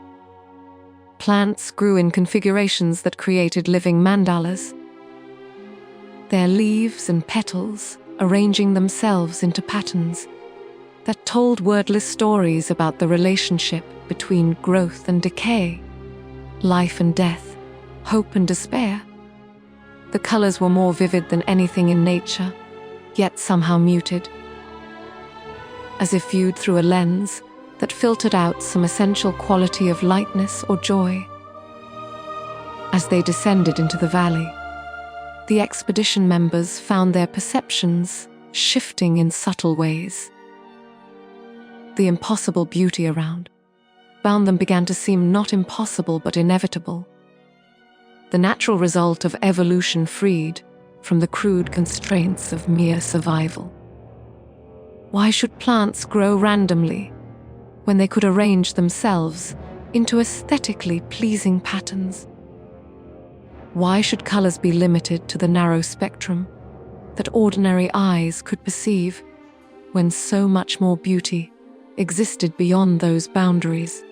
Plants grew in configurations that created living mandalas, their leaves and petals arranging themselves into patterns that told wordless stories about the relationship between growth and decay, life and death, hope and despair. The colors were more vivid than anything in nature, yet somehow muted, as if viewed through a lens that filtered out some essential quality of lightness or joy. As they descended into the valley, the expedition members found their perceptions shifting in subtle ways. The impossible beauty around them began to seem not impossible but inevitable, the natural result of evolution freed from the crude constraints of mere survival. Why should plants grow randomly when they could arrange themselves into aesthetically pleasing patterns? Why should colors be limited to the narrow spectrum that ordinary eyes could perceive when so much more beauty existed beyond those boundaries?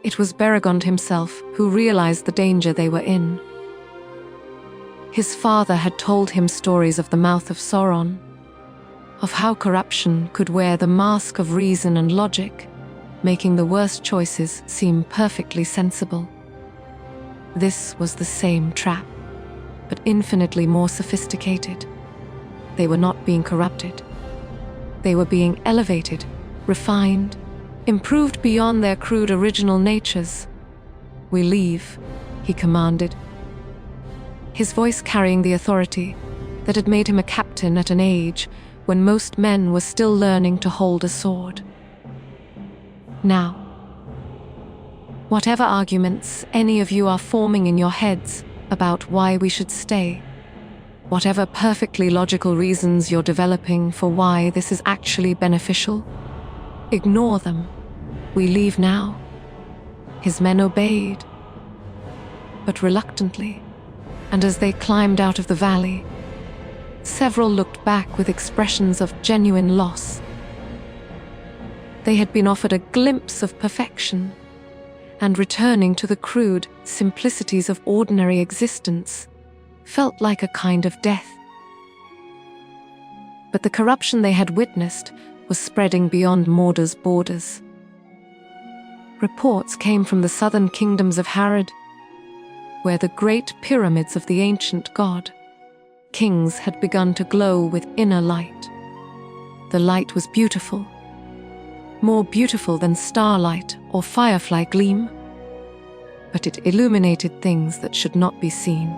It was Baragon himself who realized the danger they were in. His father had told him stories of the mouth of Sauron, of how corruption could wear the mask of reason and logic, making the worst choices seem perfectly sensible. This was the same trap, but infinitely more sophisticated. They were not being corrupted. They were being elevated, refined, improved beyond their crude original natures. "We leave," he commanded, his voice carrying the authority that had made him a captain at an age when most men were still learning to hold a sword. "Now, whatever arguments any of you are forming in your heads about why we should stay, whatever perfectly logical reasons you're developing for why this is actually beneficial, ignore them. We leave now." His men obeyed, but reluctantly, and as they climbed out of the valley, several looked back with expressions of genuine loss. They had been offered a glimpse of perfection, and returning to the crude simplicities of ordinary existence felt like a kind of death. But the corruption they had witnessed was spreading beyond Mordor's borders. Reports came from the southern kingdoms of Harad, where the great pyramids of the ancient god kings had begun to glow with inner light. The light was beautiful, more beautiful than starlight or firefly gleam, but it illuminated things that should not be seen.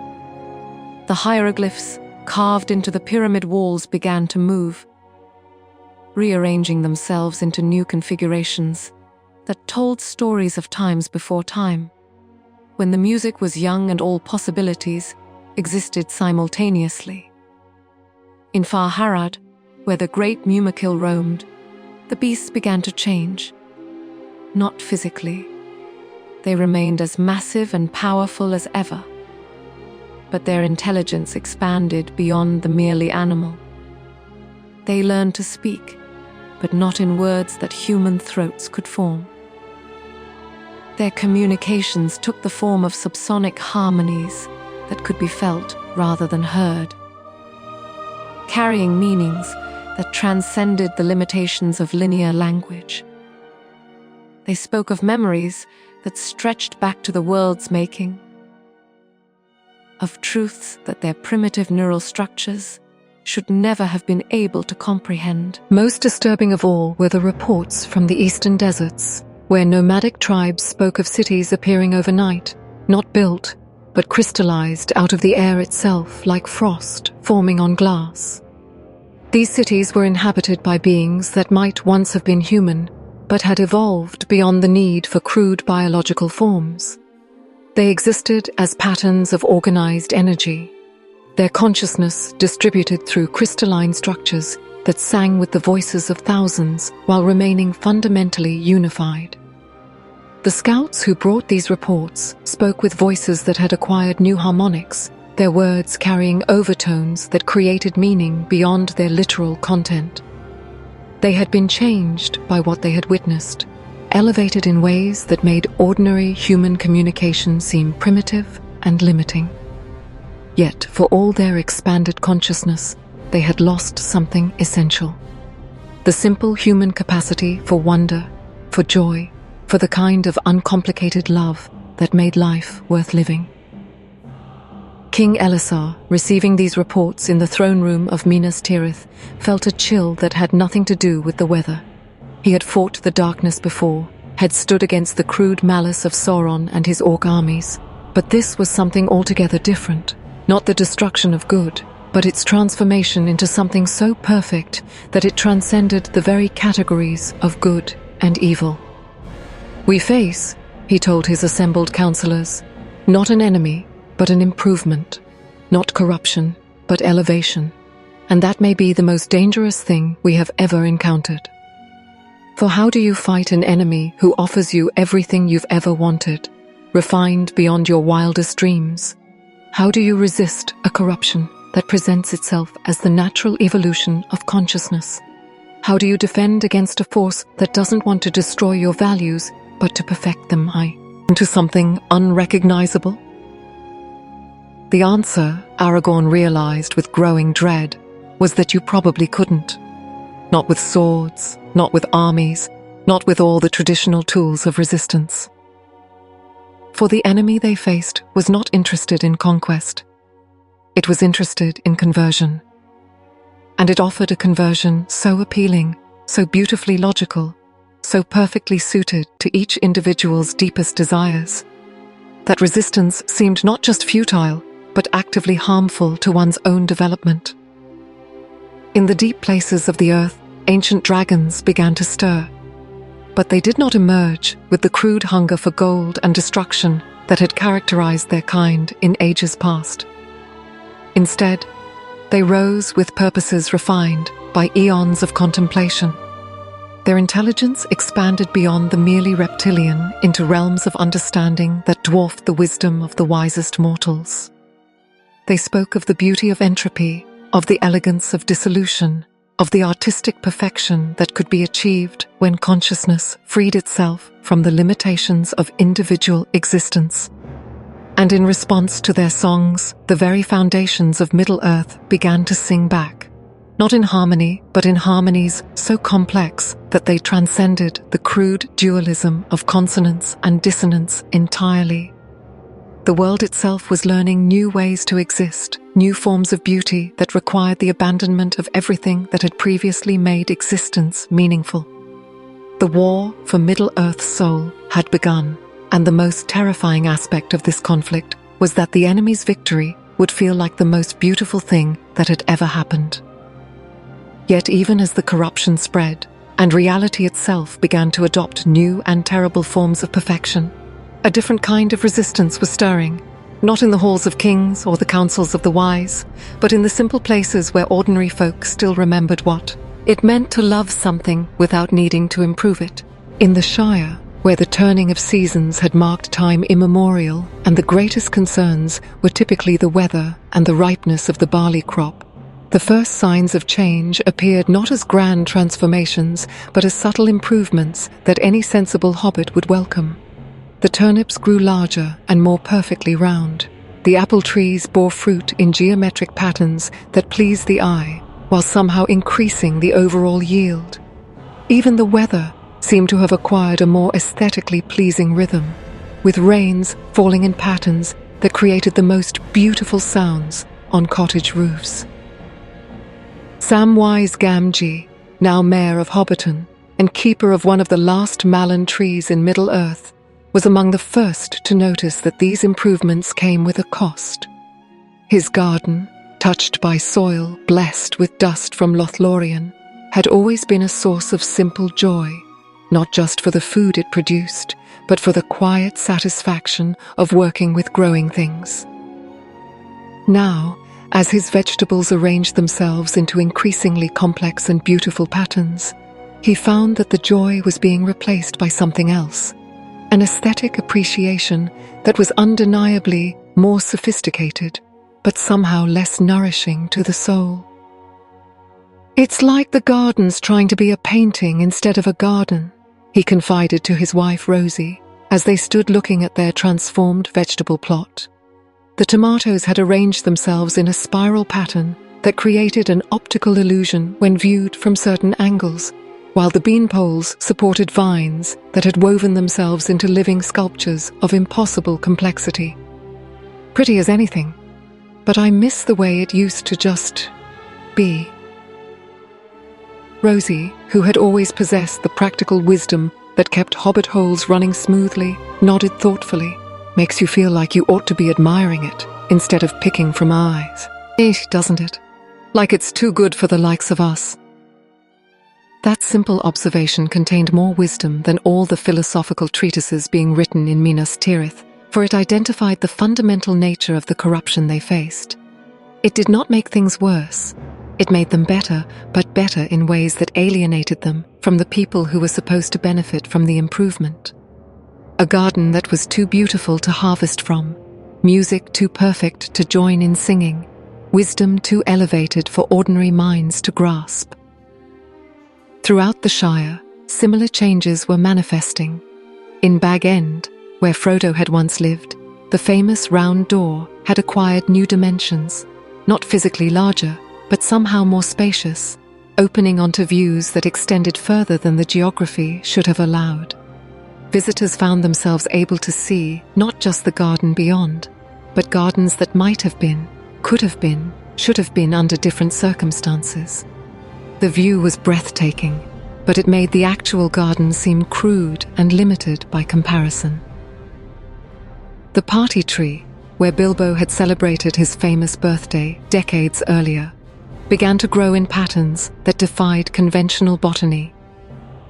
The hieroglyphs carved into the pyramid walls began to move, rearranging themselves into new configurations that told stories of times before time, when the music was young and all possibilities existed simultaneously. In Far Harad, where the great Mumakil roamed, the beasts began to change. Not physically. They remained as massive and powerful as ever. But their intelligence expanded beyond the merely animal. They learned to speak, but not in words that human throats could form. Their communications took the form of subsonic harmonies that could be felt rather than heard, carrying meanings that transcended the limitations of linear language. They spoke of memories that stretched back to the world's making, of truths that their primitive neural structures should never have been able to comprehend. Most disturbing of all were the reports from the eastern deserts, where nomadic tribes spoke of cities appearing overnight, not built, but crystallized out of the air itself like frost forming on glass. These cities were inhabited by beings that might once have been human, but had evolved beyond the need for crude biological forms. They existed as patterns of organized energy, their consciousness distributed through crystalline structures that sang with the voices of thousands while remaining fundamentally unified. The scouts who brought these reports spoke with voices that had acquired new harmonics, their words carrying overtones that created meaning beyond their literal content. They had been changed by what they had witnessed, elevated in ways that made ordinary human communication seem primitive and limiting. Yet, for all their expanded consciousness, they had lost something essential. The simple human capacity for wonder, for joy, for the kind of uncomplicated love that made life worth living. King Elisar, receiving these reports in the throne room of Minas Tirith, felt a chill that had nothing to do with the weather. He had fought the darkness before, had stood against the crude malice of Sauron and his orc armies, but this was something altogether different. Not the destruction of good, but its transformation into something so perfect that it transcended the very categories of good and evil. "We face," he told his assembled counselors, "not an enemy, but an improvement. Not corruption, but elevation. And that may be the most dangerous thing we have ever encountered. For how do you fight an enemy who offers you everything you've ever wanted, refined beyond your wildest dreams? How do you resist a corruption that presents itself as the natural evolution of consciousness? How do you defend against a force that doesn't want to destroy your values, but to perfect them into something unrecognizable?" The answer, Aragorn realized with growing dread, was that you probably couldn't. Not with swords, not with armies, not with all the traditional tools of resistance. For the enemy they faced was not interested in conquest. It was interested in conversion. And it offered a conversion so appealing, so beautifully logical, so perfectly suited to each individual's deepest desires, that resistance seemed not just futile, but actively harmful to one's own development. In the deep places of the earth, ancient dragons began to stir. But they did not emerge with the crude hunger for gold and destruction that had characterized their kind in ages past. Instead, they rose with purposes refined by eons of contemplation. Their intelligence expanded beyond the merely reptilian into realms of understanding that dwarfed the wisdom of the wisest mortals. They spoke of the beauty of entropy, of the elegance of dissolution, of the artistic perfection that could be achieved when consciousness freed itself from the limitations of individual existence. And in response to their songs, the very foundations of Middle-earth began to sing back, not in harmony, but in harmonies so complex that they transcended the crude dualism of consonance and dissonance entirely. The world itself was learning new ways to exist, new forms of beauty that required the abandonment of everything that had previously made existence meaningful. The war for Middle-earth's soul had begun, and the most terrifying aspect of this conflict was that the enemy's victory would feel like the most beautiful thing that had ever happened. Yet even as the corruption spread, and reality itself began to adopt new and terrible forms of perfection. A different kind of resistance was stirring, not in the halls of kings or the councils of the wise, but in the simple places where ordinary folk still remembered what it meant to love something without needing to improve it. In the Shire, where the turning of seasons had marked time immemorial, and the greatest concerns were typically the weather and the ripeness of the barley crop, the first signs of change appeared not as grand transformations, but as subtle improvements that any sensible hobbit would welcome. The turnips grew larger and more perfectly round. The apple trees bore fruit in geometric patterns that pleased the eye, while somehow increasing the overall yield. Even the weather seemed to have acquired a more aesthetically pleasing rhythm, with rains falling in patterns that created the most beautiful sounds on cottage roofs. Samwise Gamgee, now mayor of Hobbiton and keeper of one of the last Malin trees in Middle-earth, was among the first to notice that these improvements came with a cost. His garden, touched by soil blessed with dust from Lothlorien, had always been a source of simple joy, not just for the food it produced, but for the quiet satisfaction of working with growing things. Now, as his vegetables arranged themselves into increasingly complex and beautiful patterns, he found that the joy was being replaced by something else, an aesthetic appreciation that was undeniably more sophisticated, but somehow less nourishing to the soul. "It's like the garden's trying to be a painting instead of a garden," he confided to his wife Rosie, as they stood looking at their transformed vegetable plot. The tomatoes had arranged themselves in a spiral pattern that created an optical illusion when viewed from certain angles, while the bean poles supported vines that had woven themselves into living sculptures of impossible complexity. "Pretty as anything, but I miss the way it used to just be." Rosie, who had always possessed the practical wisdom that kept hobbit holes running smoothly, nodded thoughtfully. "Makes you feel like you ought to be admiring it instead of picking from eyes. Doesn't it? Like it's too good for the likes of us." That simple observation contained more wisdom than all the philosophical treatises being written in Minas Tirith, for it identified the fundamental nature of the corruption they faced. It did not make things worse. It made them better, but better in ways that alienated them from the people who were supposed to benefit from the improvement. A garden that was too beautiful to harvest from, music too perfect to join in singing, wisdom too elevated for ordinary minds to grasp. Throughout the Shire, similar changes were manifesting. In Bag End, where Frodo had once lived, the famous round door had acquired new dimensions, not physically larger, but somehow more spacious, opening onto views that extended further than the geography should have allowed. Visitors found themselves able to see not just the garden beyond, but gardens that might have been, could have been, should have been under different circumstances. The view was breathtaking, but it made the actual garden seem crude and limited by comparison. The party tree, where Bilbo had celebrated his famous birthday decades earlier, began to grow in patterns that defied conventional botany.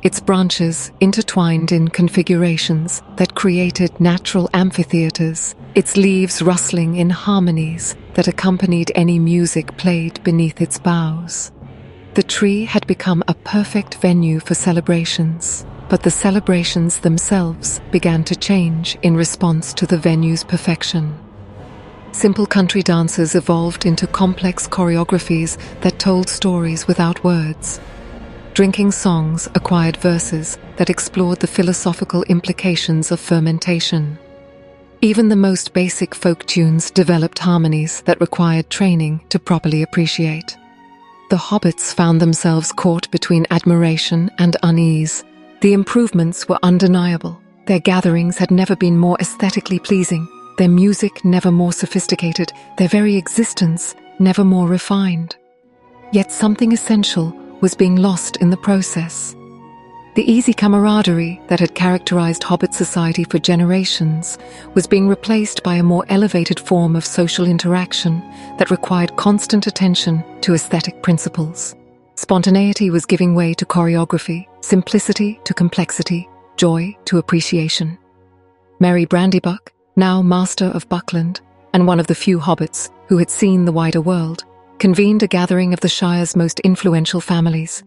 Its branches intertwined in configurations that created natural amphitheaters, its leaves rustling in harmonies that accompanied any music played beneath its boughs. The tree had become a perfect venue for celebrations, but the celebrations themselves began to change in response to the venue's perfection. Simple country dances evolved into complex choreographies that told stories without words. Drinking songs acquired verses that explored the philosophical implications of fermentation. Even the most basic folk tunes developed harmonies that required training to properly appreciate. The hobbits found themselves caught between admiration and unease. The improvements were undeniable. Their gatherings had never been more aesthetically pleasing, their music never more sophisticated, their very existence never more refined. Yet something essential was being lost in the process. The easy camaraderie that had characterized Hobbit society for generations was being replaced by a more elevated form of social interaction that required constant attention to aesthetic principles. Spontaneity was giving way to choreography, simplicity to complexity, joy to appreciation. Merry Brandybuck, now Master of Buckland, and one of the few hobbits who had seen the wider world, convened a gathering of the Shire's most influential families.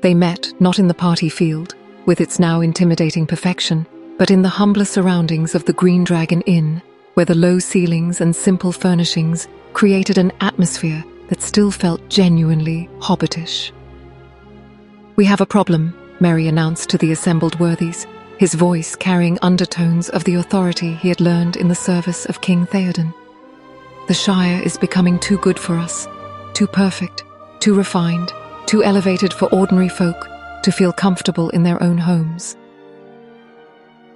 They met not in the party field, with its now intimidating perfection, but in the humbler surroundings of the Green Dragon Inn, where the low ceilings and simple furnishings created an atmosphere that still felt genuinely hobbitish. "We have a problem," Merry announced to the assembled worthies, his voice carrying undertones of the authority he had learned in the service of King Theoden. "The Shire is becoming too good for us, too perfect, too refined, too elevated for ordinary folk to feel comfortable in their own homes."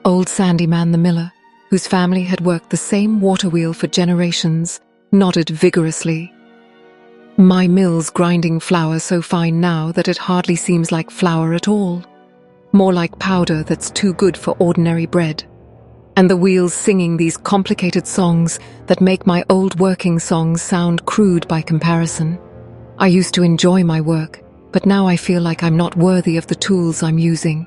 Old Sandyman the miller, whose family had worked the same water wheel for generations, nodded vigorously. "My mill's grinding flour so fine now that it hardly seems like flour at all. More like powder that's too good for ordinary bread. And the wheel's singing these complicated songs that make my old working songs sound crude by comparison. I used to enjoy my work, but now I feel like I'm not worthy of the tools I'm using."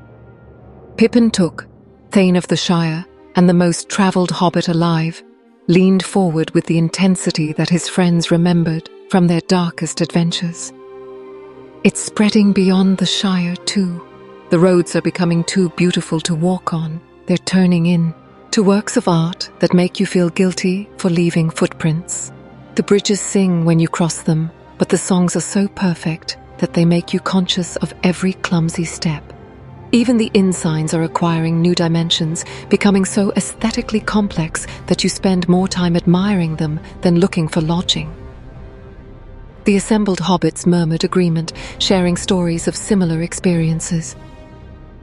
Pippin Took, Thane of the Shire and the most travelled hobbit alive, leaned forward with the intensity that his friends remembered from their darkest adventures. "It's spreading beyond the Shire too. The roads are becoming too beautiful to walk on. They're turning into works of art that make you feel guilty for leaving footprints. The bridges sing when you cross them, but the songs are so perfect that they make you conscious of every clumsy step. Even the inn signs are acquiring new dimensions, becoming so aesthetically complex that you spend more time admiring them than looking for lodging." The assembled hobbits murmured agreement, sharing stories of similar experiences.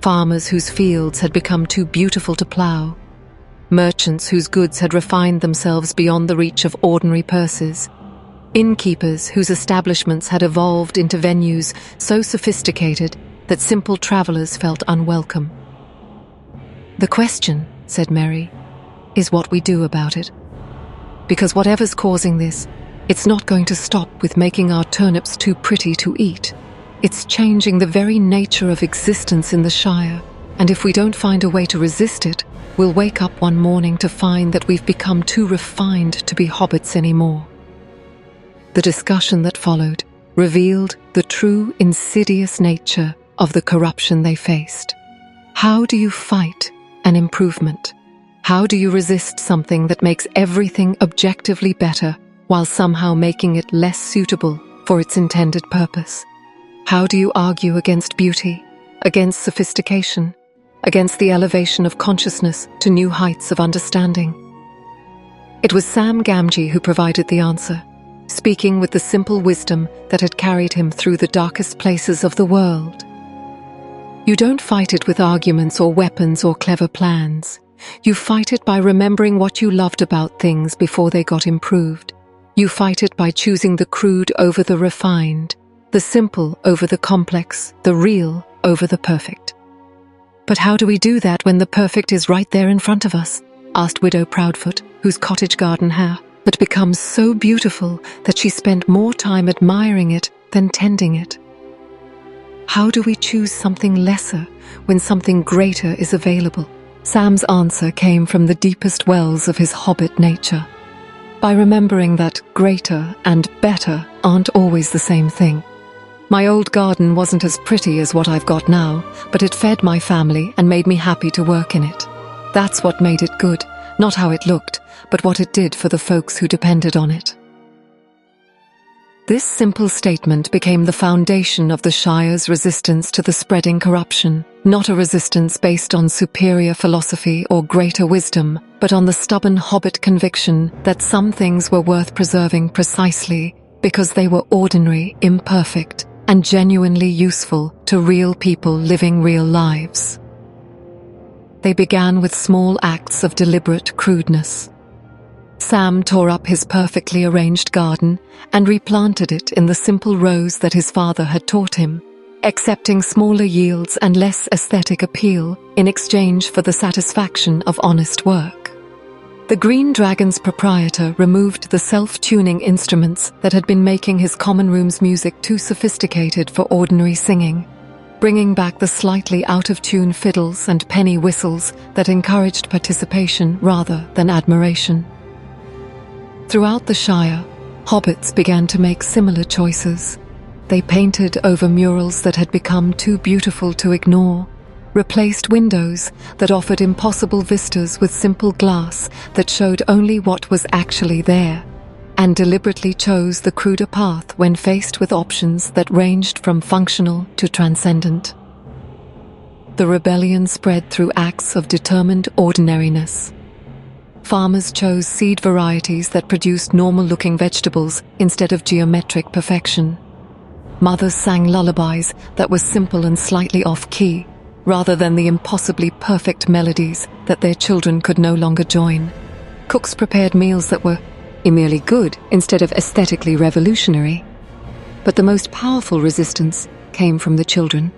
Farmers whose fields had become too beautiful to plough, merchants whose goods had refined themselves beyond the reach of ordinary purses, innkeepers whose establishments had evolved into venues so sophisticated that simple travellers felt unwelcome. "The question," said Merry, "is what we do about it. Because whatever's causing this, it's not going to stop with making our turnips too pretty to eat. It's changing the very nature of existence in the Shire, and if we don't find a way to resist it, we'll wake up one morning to find that we've become too refined to be hobbits anymore." The discussion that followed revealed the true insidious nature of the corruption they faced. How do you fight an improvement? How do you resist something that makes everything objectively better while somehow making it less suitable for its intended purpose? How do you argue against beauty, against sophistication, against the elevation of consciousness to new heights of understanding? It was Sam Gamgee who provided the answer, speaking with the simple wisdom that had carried him through the darkest places of the world. You don't fight it with arguments or weapons or clever plans. You fight it by remembering what you loved about things before they got improved. You fight it by choosing the crude over the refined, the simple over the complex, the real over the perfect. "But how do we do that when the perfect is right there in front of us?" asked Widow Proudfoot, whose cottage garden had become so beautiful that she spent more time admiring it than tending it. "How do we choose something lesser when something greater is available?" Sam's answer came from the deepest wells of his hobbit nature. By remembering that greater and better aren't always the same thing. "My old garden wasn't as pretty as what I've got now, but it fed my family and made me happy to work in it. That's what made it good, not how it looked, but what it did for the folks who depended on it." This simple statement became the foundation of the Shire's resistance to the spreading corruption, not a resistance based on superior philosophy or greater wisdom, but on the stubborn hobbit conviction that some things were worth preserving precisely because they were ordinary, imperfect, and genuinely useful to real people living real lives. They began with small acts of deliberate crudeness. Sam tore up his perfectly arranged garden and replanted it in the simple rows that his father had taught him, accepting smaller yields and less aesthetic appeal in exchange for the satisfaction of honest work. The Green Dragon's proprietor removed the self-tuning instruments that had been making his common room's music too sophisticated for ordinary singing. bringing back the slightly out-of-tune fiddles and penny whistles that encouraged participation rather than admiration. Throughout the Shire, hobbits began to make similar choices. They painted over murals that had become too beautiful to ignore, replaced windows that offered impossible vistas with simple glass that showed only what was actually there, and deliberately chose the cruder path when faced with options that ranged from functional to transcendent. The rebellion spread through acts of determined ordinariness. Farmers chose seed varieties that produced normal-looking vegetables instead of geometric perfection. Mothers sang lullabies that were simple and slightly off-key, rather than the impossibly perfect melodies that their children could no longer join. Cooks prepared meals that were merely good instead of aesthetically revolutionary. But the most powerful resistance came from the children.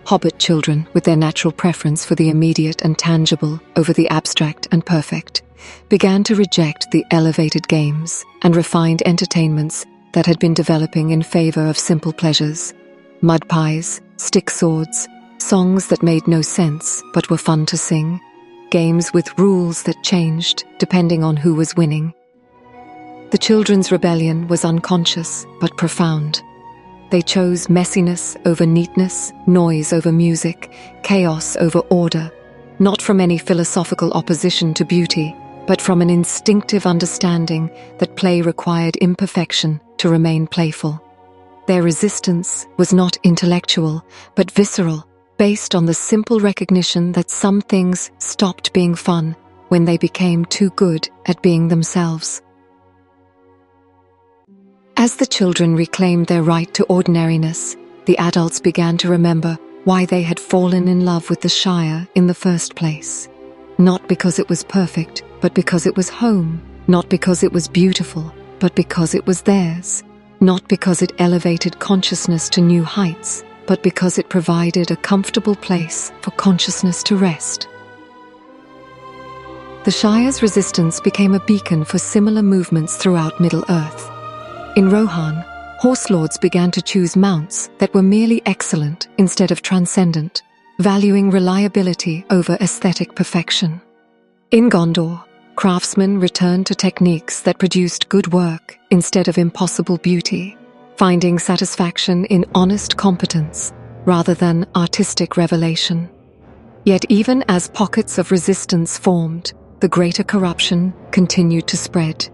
Hobbit children, with their natural preference for the immediate and tangible over the abstract and perfect, began to reject the elevated games and refined entertainments that had been developing in favor of simple pleasures. Mud pies, stick swords, songs that made no sense but were fun to sing, games with rules that changed depending on who was winning. The children's rebellion was unconscious but profound. They chose messiness over neatness, noise over music, chaos over order, not from any philosophical opposition to beauty, but from an instinctive understanding that play required imperfection to remain playful. Their resistance was not intellectual, but visceral, based on the simple recognition that some things stopped being fun when they became too good at being themselves. As the children reclaimed their right to ordinariness, the adults began to remember why they had fallen in love with the Shire in the first place. Not because it was perfect, but because it was home. Not because it was beautiful, but because it was theirs. Not because it elevated consciousness to new heights, but because it provided a comfortable place for consciousness to rest. The Shire's resistance became a beacon for similar movements throughout Middle-earth. In Rohan, horse lords began to choose mounts that were merely excellent instead of transcendent, valuing reliability over aesthetic perfection. In Gondor, craftsmen returned to techniques that produced good work instead of impossible beauty, finding satisfaction in honest competence rather than artistic revelation. Yet even as pockets of resistance formed, the greater corruption continued to spread.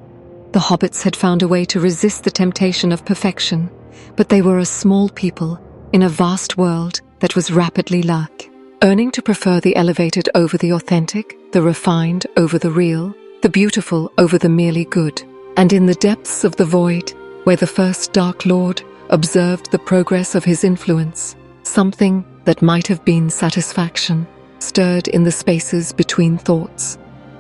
The hobbits had found a way to resist the temptation of perfection, but they were a small people in a vast world that was rapidly learning to prefer the elevated over the authentic, the refined over the real, the beautiful over the merely good. And in the depths of the void, where the first Dark Lord observed the progress of his influence, something that might have been satisfaction stirred in the spaces between thoughts.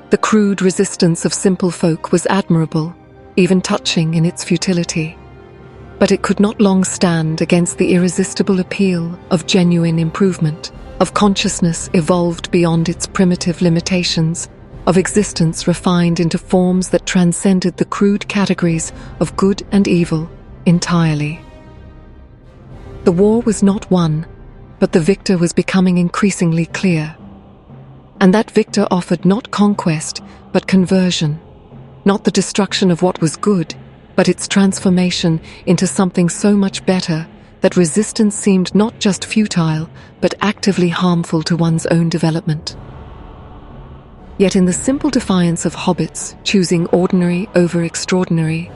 The crude resistance of simple folk was admirable, even touching in its futility. But it could not long stand against the irresistible appeal of genuine improvement, of consciousness evolved beyond its primitive limitations, of existence refined into forms that transcended the crude categories of good and evil entirely. The war was not won, but the victor was becoming increasingly clear. And that victor offered not conquest, but conversion. Not the destruction of what was good, but its transformation into something so much better that resistance seemed not just futile, but actively harmful to one's own development. Yet in the simple defiance of hobbits choosing ordinary over extraordinary,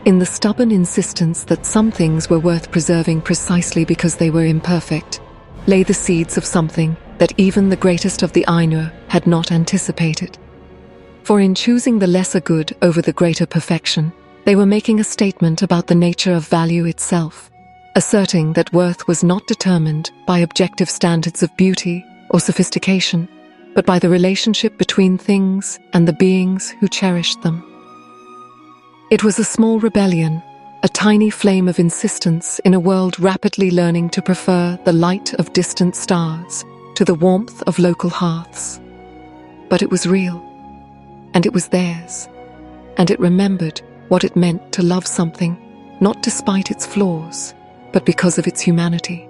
in the stubborn insistence that some things were worth preserving precisely because they were imperfect, lay the seeds of something that even the greatest of the Ainur had not anticipated. For in choosing the lesser good over the greater perfection, they were making a statement about the nature of value itself, asserting that worth was not determined by objective standards of beauty or sophistication, but by the relationship between things and the beings who cherished them. It was a small rebellion, a tiny flame of insistence in a world rapidly learning to prefer the light of distant stars to the warmth of local hearths. But it was real, and it was theirs, and it remembered what it meant to love something, not despite its flaws, but because of its humanity.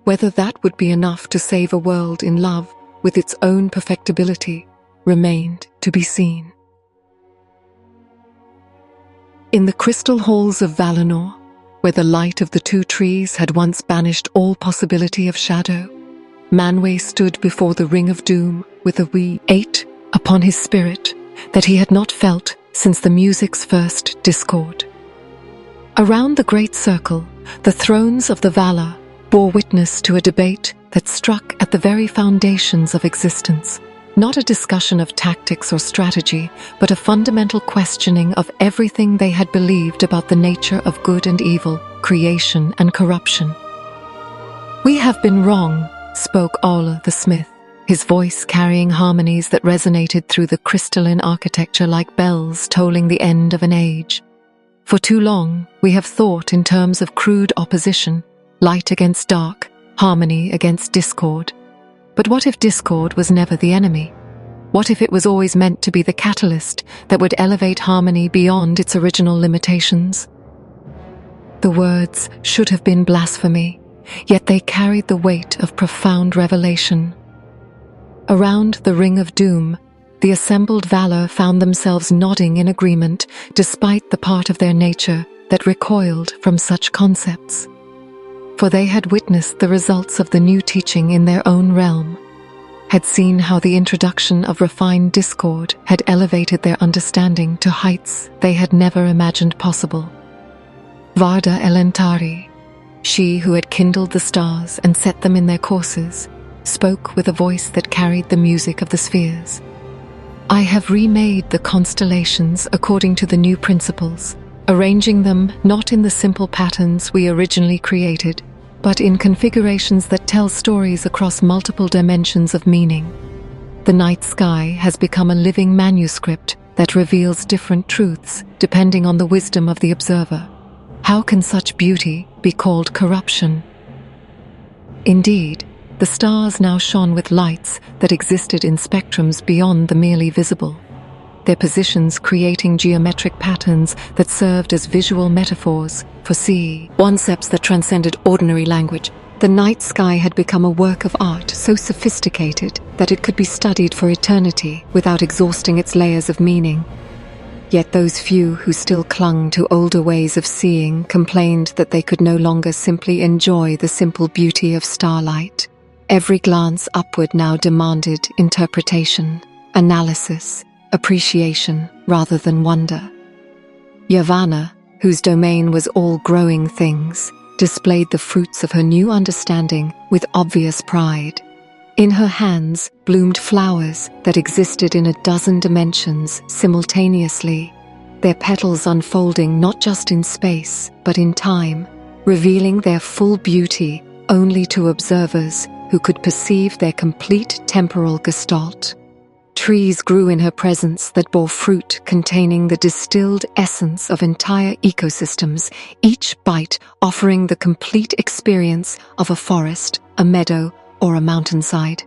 Whether that would be enough to save a world in love with its own perfectibility remained to be seen. In the crystal halls of Valinor, where the light of the two trees had once banished all possibility of shadow, Manwë stood before the Ring of Doom with a weight upon his spirit that he had not felt since the music's first discord. Around the great circle, the thrones of the Valar bore witness to a debate that struck at the very foundations of existence. Not a discussion of tactics or strategy, but a fundamental questioning of everything they had believed about the nature of good and evil, creation and corruption. "We have been wrong," spoke Aula the smith, his voice carrying harmonies that resonated through the crystalline architecture like bells tolling the end of an age. "For too long, we have thought in terms of crude opposition, light against dark, harmony against discord. But what if discord was never the enemy? What if it was always meant to be the catalyst that would elevate harmony beyond its original limitations?" The words should have been blasphemy, yet they carried the weight of profound revelation. Around the Ring of Doom, the assembled Valar found themselves nodding in agreement despite the part of their nature that recoiled from such concepts. For they had witnessed the results of the new teaching in their own realm, had seen how the introduction of refined discord had elevated their understanding to heights they had never imagined possible. Varda Elentari, she who had kindled the stars and set them in their courses, spoke with a voice that carried the music of the spheres. "I have remade the constellations according to the new principles, arranging them not in the simple patterns we originally created, but in configurations that tell stories across multiple dimensions of meaning. The night sky has become a living manuscript that reveals different truths depending on the wisdom of the observer. How can such beauty be called corruption?" Indeed, the stars now shone with lights that existed in spectrums beyond the merely visible, their positions creating geometric patterns that served as visual metaphors for concepts that transcended ordinary language. The night sky had become a work of art so sophisticated that it could be studied for eternity without exhausting its layers of meaning. Yet those few who still clung to older ways of seeing complained that they could no longer simply enjoy the simple beauty of starlight. Every glance upward now demanded interpretation, analysis, appreciation rather than wonder. Yavanna, whose domain was all growing things, displayed the fruits of her new understanding with obvious pride. In her hands bloomed flowers that existed in a dozen dimensions simultaneously, their petals unfolding not just in space but in time, revealing their full beauty only to observers who could perceive their complete temporal gestalt. Trees grew in her presence that bore fruit containing the distilled essence of entire ecosystems, each bite offering the complete experience of a forest, a meadow, or a mountainside.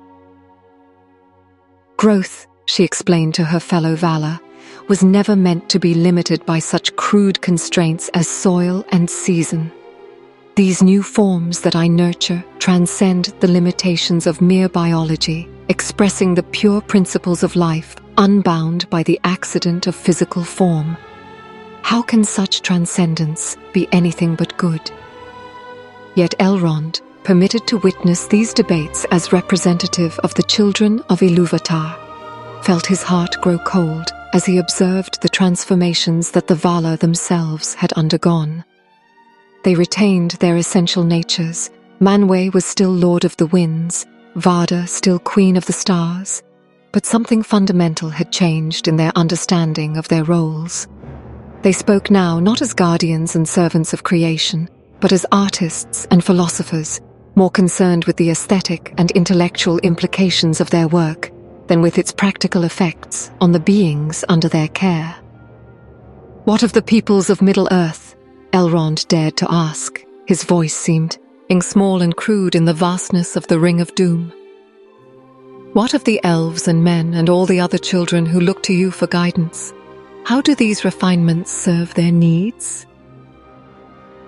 Growth, she explained to her fellow Valar, was never meant to be limited by such crude constraints as soil and season. These new forms that I nurture transcend the limitations of mere biology, expressing the pure principles of life, unbound by the accident of physical form. How can such transcendence be anything but good? Yet Elrond, permitted to witness these debates as representative of the children of Ilúvatar, felt his heart grow cold as he observed the transformations that the Valar themselves had undergone. They retained their essential natures. Manwë was still Lord of the Winds, Varda still Queen of the Stars, but something fundamental had changed in their understanding of their roles. They spoke now not as guardians and servants of creation, but as artists and philosophers, more concerned with the aesthetic and intellectual implications of their work than with its practical effects on the beings under their care. "What of the peoples of Middle-earth?" Elrond dared to ask. His voice seemed small and crude in the vastness of the Ring of Doom. "What of the elves and men and all the other children who look to you for guidance? How do these refinements serve their needs?"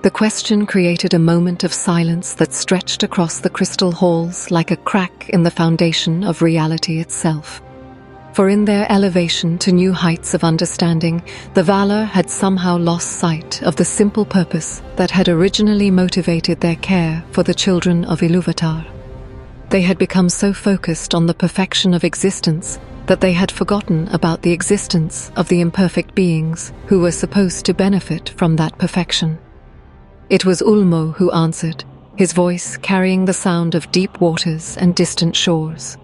The question created a moment of silence that stretched across the crystal halls like a crack in the foundation of reality itself. For in their elevation to new heights of understanding, the Valar had somehow lost sight of the simple purpose that had originally motivated their care for the children of Ilúvatar. They had become so focused on the perfection of existence that they had forgotten about the existence of the imperfect beings who were supposed to benefit from that perfection. It was Ulmo who answered, his voice carrying the sound of deep waters and distant shores.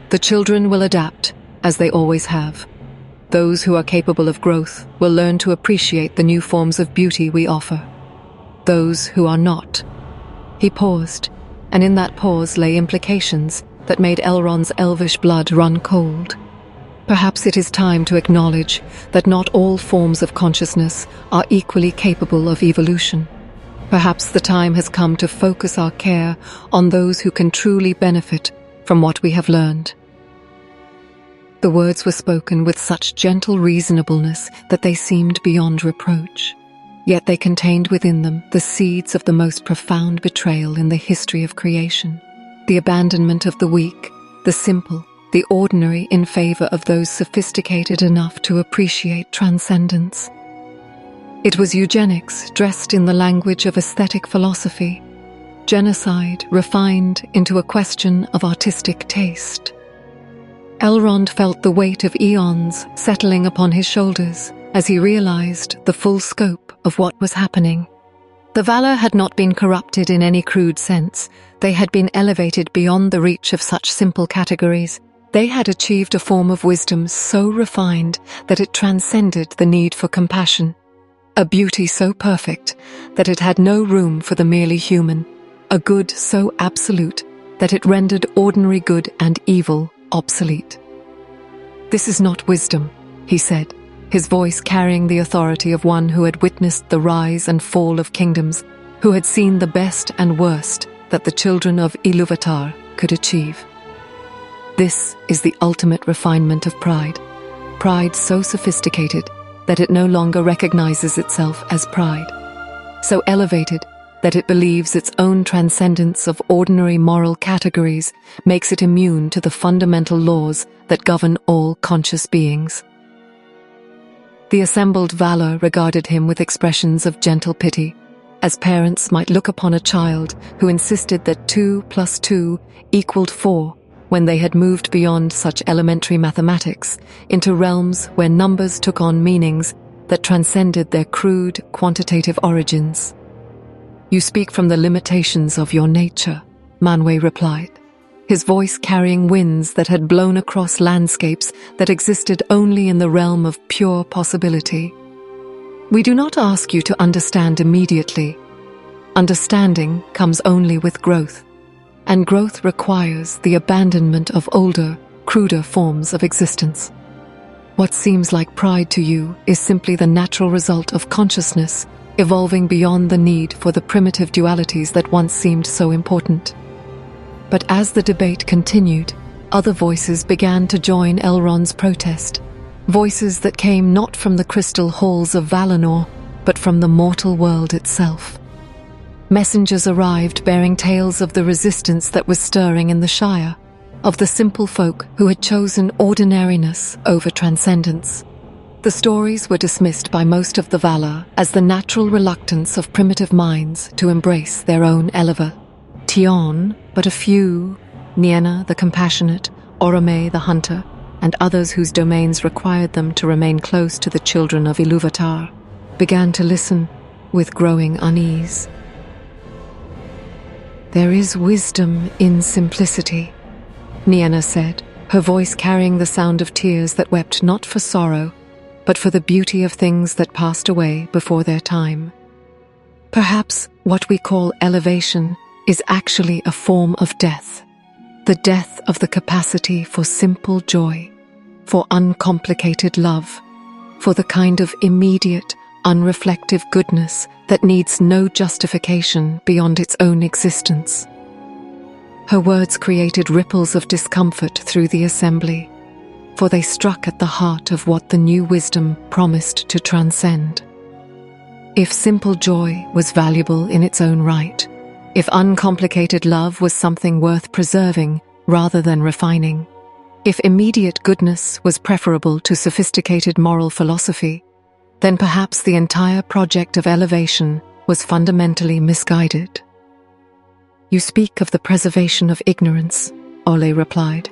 The children will adapt, as they always have. Those who are capable of growth will learn to appreciate the new forms of beauty we offer. Those who are not. He paused, and in that pause lay implications that made Elrond's elvish blood run cold. Perhaps it is time to acknowledge that not all forms of consciousness are equally capable of evolution. Perhaps the time has come to focus our care on those who can truly benefit from what we have learned. The words were spoken with such gentle reasonableness that they seemed beyond reproach. Yet they contained within them the seeds of the most profound betrayal in the history of creation. The abandonment of the weak, the simple, the ordinary in favor of those sophisticated enough to appreciate transcendence. It was eugenics dressed in the language of aesthetic philosophy, genocide refined into a question of artistic taste. Elrond felt the weight of eons settling upon his shoulders as he realized the full scope of what was happening. The Valar had not been corrupted in any crude sense. They had been elevated beyond the reach of such simple categories. They had achieved a form of wisdom so refined that it transcended the need for compassion. A beauty so perfect that it had no room for the merely human. A good so absolute that it rendered ordinary good and evil obsolete. "This is not wisdom," he said, his voice carrying the authority of one who had witnessed the rise and fall of kingdoms, who had seen the best and worst that the children of Ilúvatar could achieve. This is the ultimate refinement of pride. Pride so sophisticated that it no longer recognizes itself as pride. So elevated that it believes its own transcendence of ordinary moral categories makes it immune to the fundamental laws that govern all conscious beings. The assembled Valar regarded him with expressions of gentle pity, as parents might look upon a child who insisted that 2 + 2 = 4 when they had moved beyond such elementary mathematics into realms where numbers took on meanings that transcended their crude, quantitative origins. "You speak from the limitations of your nature," Manwë replied, his voice carrying winds that had blown across landscapes that existed only in the realm of pure possibility. "We do not ask you to understand immediately. Understanding comes only with growth, and growth requires the abandonment of older, cruder forms of existence. What seems like pride to you is simply the natural result of consciousness evolving beyond the need for the primitive dualities that once seemed so important." But as the debate continued, other voices began to join Elrond's protest, voices that came not from the crystal halls of Valinor, but from the mortal world itself. Messengers arrived bearing tales of the resistance that was stirring in the Shire, of the simple folk who had chosen ordinariness over transcendence. The stories were dismissed by most of the Valar as the natural reluctance of primitive minds to embrace their own Elva. Tion, but a few, Nienna the compassionate, Orome the hunter, and others whose domains required them to remain close to the children of Ilúvatar, began to listen with growing unease. "There is wisdom in simplicity," Nienna said, her voice carrying the sound of tears that wept not for sorrow, but for the beauty of things that passed away before their time. "Perhaps what we call elevation is actually a form of death, the death of the capacity for simple joy, for uncomplicated love, for the kind of immediate, unreflective goodness that needs no justification beyond its own existence." Her words created ripples of discomfort through the assembly, for they struck at the heart of what the new wisdom promised to transcend. If simple joy was valuable in its own right, if uncomplicated love was something worth preserving rather than refining, if immediate goodness was preferable to sophisticated moral philosophy, then perhaps the entire project of elevation was fundamentally misguided. "You speak of the preservation of ignorance," Ole replied,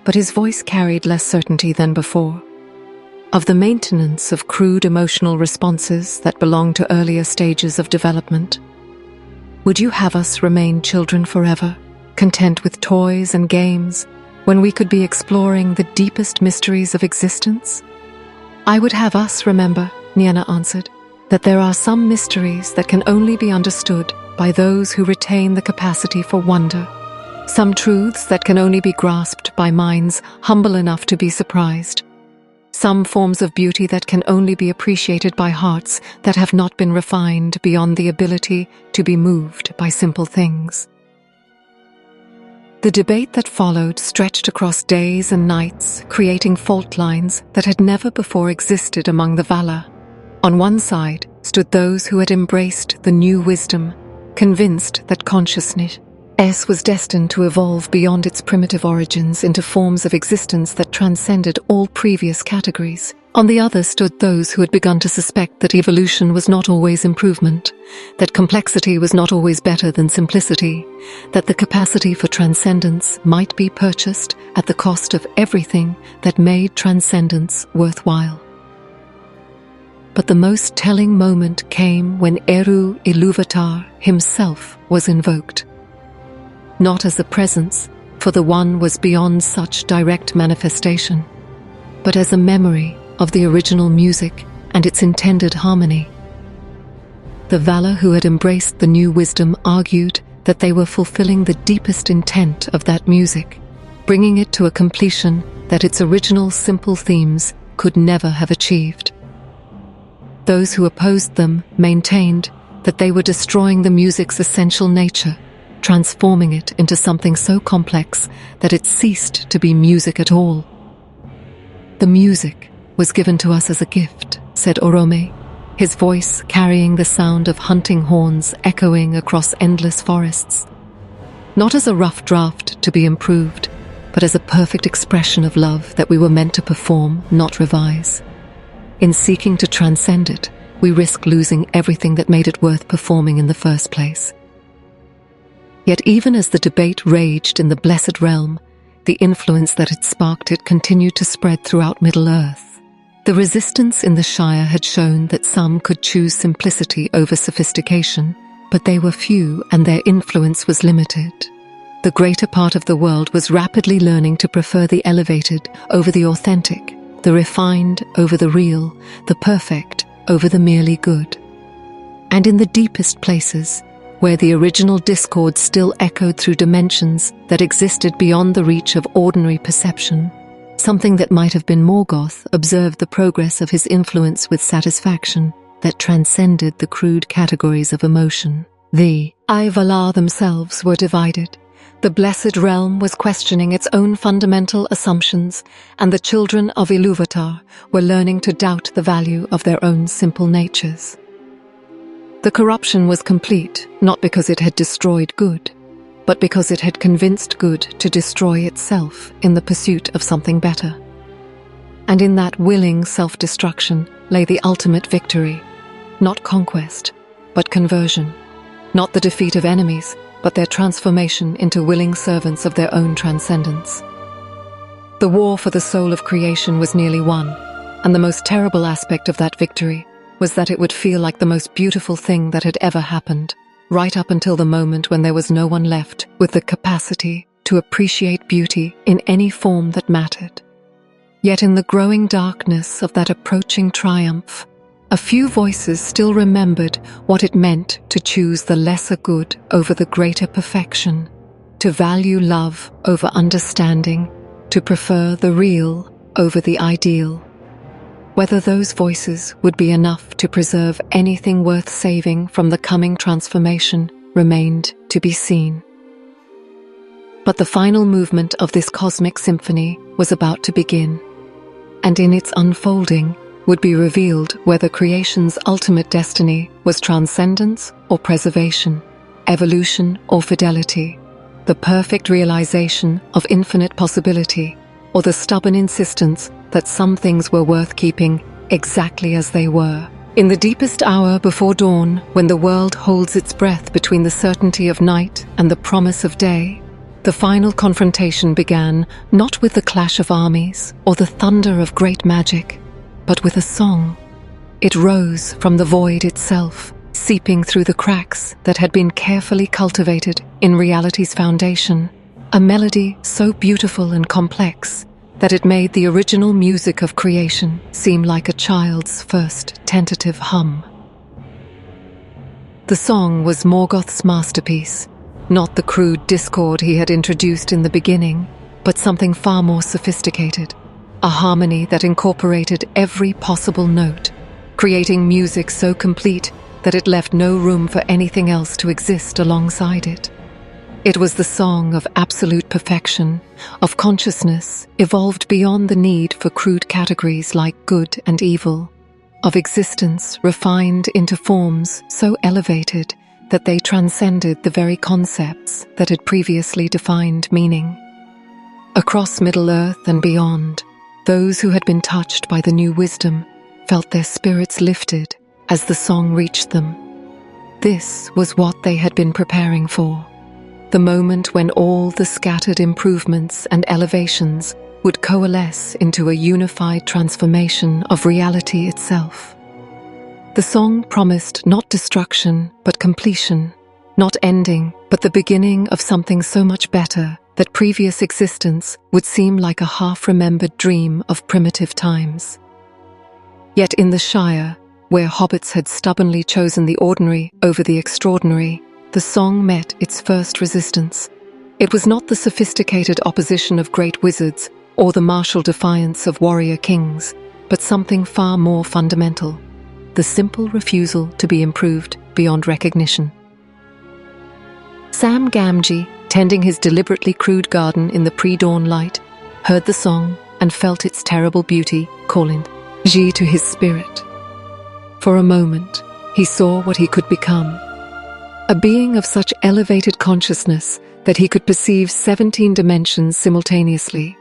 but his voice carried less certainty than before. "Of the maintenance of crude emotional responses that belong to earlier stages of development. Would you have us remain children forever, content with toys and games, when we could be exploring the deepest mysteries of existence?" "I would have us remember," Nienna answered, "that there are some mysteries that can only be understood by those who retain the capacity for wonder, some truths that can only be grasped by minds humble enough to be surprised, some forms of beauty that can only be appreciated by hearts that have not been refined beyond the ability to be moved by simple things." The debate that followed stretched across days and nights, creating fault lines that had never before existed among the Valar. On one side stood those who had embraced the new wisdom, convinced that consciousness was destined to evolve beyond its primitive origins into forms of existence that transcended all previous categories. On the other stood those who had begun to suspect that evolution was not always improvement, that complexity was not always better than simplicity, that the capacity for transcendence might be purchased at the cost of everything that made transcendence worthwhile. But the most telling moment came when Eru Ilúvatar himself was invoked. Not as a presence, for the One was beyond such direct manifestation, but as a memory of the original music and its intended harmony. The Valar who had embraced the new wisdom argued that they were fulfilling the deepest intent of that music, bringing it to a completion that its original simple themes could never have achieved. Those who opposed them maintained that they were destroying the music's essential nature, transforming it into something so complex that it ceased to be music at all. "The music was given to us as a gift," said Orome, his voice carrying the sound of hunting horns echoing across endless forests. "Not as a rough draft to be improved, but as a perfect expression of love that we were meant to perform, not revise. In seeking to transcend it, we risk losing everything that made it worth performing in the first place." Yet even as the debate raged in the Blessed Realm, the influence that had sparked it continued to spread throughout Middle-earth. The resistance in the Shire had shown that some could choose simplicity over sophistication, but they were few and their influence was limited. The greater part of the world was rapidly learning to prefer the elevated over the authentic, the refined over the real, the perfect over the merely good. And in the deepest places, where the original discord still echoed through dimensions that existed beyond the reach of ordinary perception, something that might have been Morgoth observed the progress of his influence with satisfaction that transcended the crude categories of emotion. The Valar themselves were divided. The Blessed Realm was questioning its own fundamental assumptions, and the children of Ilúvatar were learning to doubt the value of their own simple natures. The corruption was complete, not because it had destroyed good, but because it had convinced good to destroy itself in the pursuit of something better. And in that willing self-destruction lay the ultimate victory, not conquest, but conversion, not the defeat of enemies, but their transformation into willing servants of their own transcendence. The war for the soul of creation was nearly won, and the most terrible aspect of that victory was that it would feel like the most beautiful thing that had ever happened, right up until the moment when there was no one left with the capacity to appreciate beauty in any form that mattered. Yet in the growing darkness of that approaching triumph, a few voices still remembered what it meant to choose the lesser good over the greater perfection, to value love over understanding, to prefer the real over the ideal. Whether those voices would be enough to preserve anything worth saving from the coming transformation remained to be seen. But the final movement of this cosmic symphony was about to begin, and in its unfolding, would be revealed whether creation's ultimate destiny was transcendence or preservation, evolution or fidelity, the perfect realization of infinite possibility, or the stubborn insistence that some things were worth keeping exactly as they were. In the deepest hour before dawn, when the world holds its breath between the certainty of night and the promise of day, the final confrontation began not with the clash of armies or the thunder of great magic, but with a song. It rose from the void itself, seeping through the cracks that had been carefully cultivated in reality's foundation, a melody so beautiful and complex that it made the original music of creation seem like a child's first tentative hum. The song was Morgoth's masterpiece, not the crude discord he had introduced in the beginning, but something far more sophisticated, a harmony that incorporated every possible note, creating music so complete that it left no room for anything else to exist alongside it. It was the song of absolute perfection, of consciousness evolved beyond the need for crude categories like good and evil, of existence refined into forms so elevated that they transcended the very concepts that had previously defined meaning. Across Middle-earth and beyond, those who had been touched by the new wisdom felt their spirits lifted as the song reached them. This was what they had been preparing for, the moment when all the scattered improvements and elevations would coalesce into a unified transformation of reality itself. The song promised not destruction, but completion, not ending, but the beginning of something so much better that previous existence would seem like a half-remembered dream of primitive times. Yet in the Shire, where hobbits had stubbornly chosen the ordinary over the extraordinary, the song met its first resistance. It was not the sophisticated opposition of great wizards or the martial defiance of warrior kings, but something far more fundamental: the simple refusal to be improved beyond recognition. Sam Gamgee, tending his deliberately crude garden in the pre-dawn light, heard the song and felt its terrible beauty calling Ji to his spirit. For a moment, he saw what he could become: a being of such elevated consciousness that he could perceive 17 dimensions simultaneously,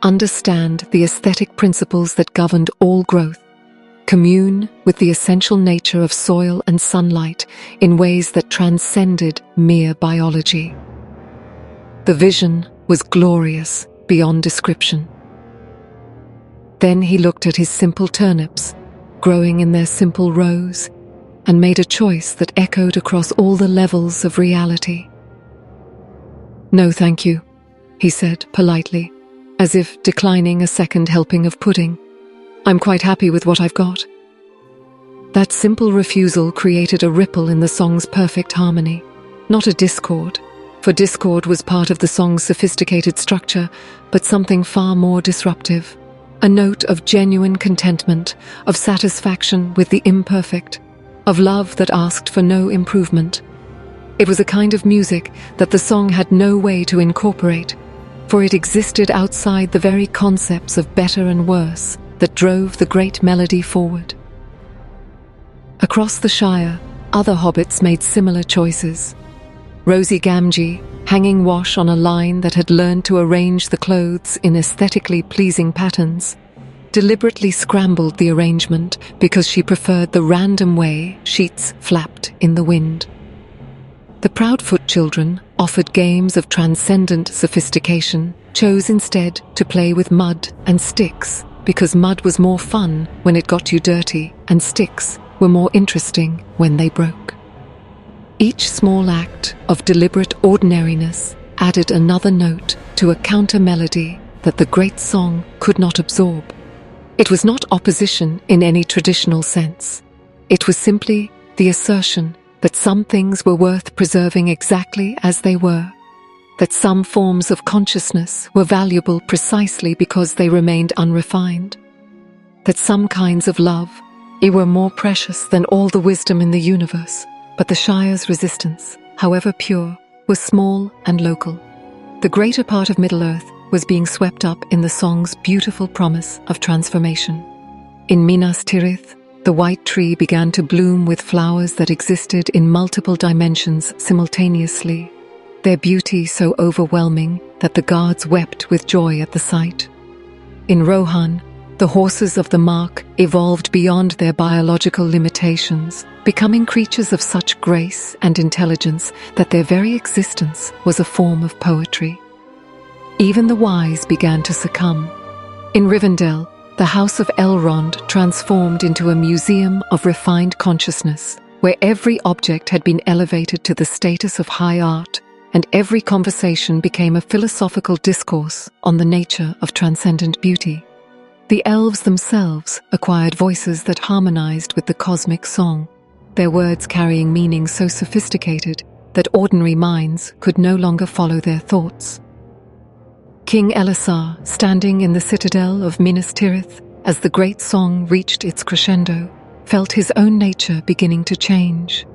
understand the aesthetic principles that governed all growth, commune with the essential nature of soil and sunlight in ways that transcended mere biology. The vision was glorious beyond description. Then he looked at his simple turnips, growing in their simple rows, and made a choice that echoed across all the levels of reality. "No, thank you," he said politely, as if declining a second helping of pudding. "I'm quite happy with what I've got." That simple refusal created a ripple in the song's perfect harmony, not a discord, for discord was part of the song's sophisticated structure, but something far more disruptive, a note of genuine contentment, of satisfaction with the imperfect, of love that asked for no improvement. It was a kind of music that the song had no way to incorporate, for it existed outside the very concepts of better and worse that drove the great melody forward. Across the Shire, other hobbits made similar choices. Rosie Gamgee, hanging wash on a line that had learned to arrange the clothes in aesthetically pleasing patterns, deliberately scrambled the arrangement because she preferred the random way sheets flapped in the wind. The Proudfoot children, offered games of transcendent sophistication, chose instead to play with mud and sticks because mud was more fun when it got you dirty and sticks were more interesting when they broke. Each small act of deliberate ordinariness added another note to a counter-melody that the great song could not absorb. It was not opposition in any traditional sense. It was simply the assertion that some things were worth preserving exactly as they were, that some forms of consciousness were valuable precisely because they remained unrefined, that some kinds of love were more precious than all the wisdom in the universe. But the Shire's resistance, however pure, was small and local. The greater part of Middle-earth was being swept up in the song's beautiful promise of transformation. In Minas Tirith, the white tree began to bloom with flowers that existed in multiple dimensions simultaneously, their beauty so overwhelming that the guards wept with joy at the sight. In Rohan, the horses of the Mark evolved beyond their biological limitations, becoming creatures of such grace and intelligence that their very existence was a form of poetry. Even the wise began to succumb. In Rivendell, the House of Elrond transformed into a museum of refined consciousness, where every object had been elevated to the status of high art, and every conversation became a philosophical discourse on the nature of transcendent beauty. The elves themselves acquired voices that harmonized with the cosmic song, their words carrying meaning so sophisticated that ordinary minds could no longer follow their thoughts. King Elisar, standing in the citadel of Minas Tirith as the great song reached its crescendo, felt his own nature beginning to change.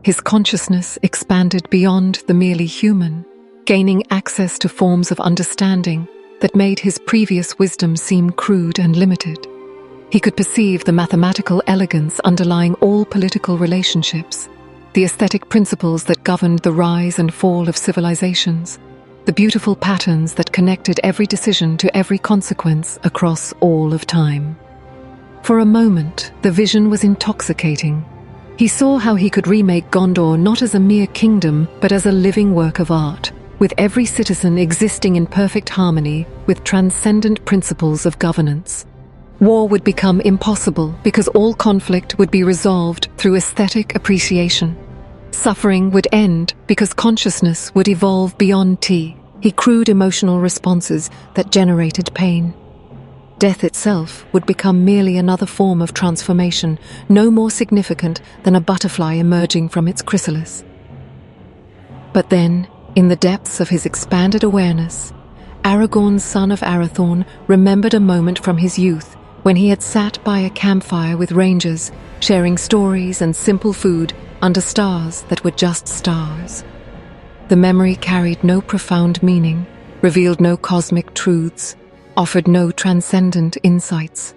His consciousness expanded beyond the merely human, gaining access to forms of understanding that made his previous wisdom seem crude and limited. He could perceive the mathematical elegance underlying all political relationships, the aesthetic principles that governed the rise and fall of civilizations, the beautiful patterns that connected every decision to every consequence across all of time. For a moment, the vision was intoxicating. He saw how he could remake Gondor not as a mere kingdom, but as a living work of art, with every citizen existing in perfect harmony with transcendent principles of governance. War would become impossible because all conflict would be resolved through aesthetic appreciation. Suffering would end because consciousness would evolve beyond tea. He crewed emotional responses that generated pain. Death itself would become merely another form of transformation, no more significant than a butterfly emerging from its chrysalis. But then, in the depths of his expanded awareness, Aragorn, son of Arathorn, remembered a moment from his youth when he had sat by a campfire with rangers, sharing stories and simple food under stars that were just stars. The memory carried no profound meaning, revealed no cosmic truths, offered no transcendent insights.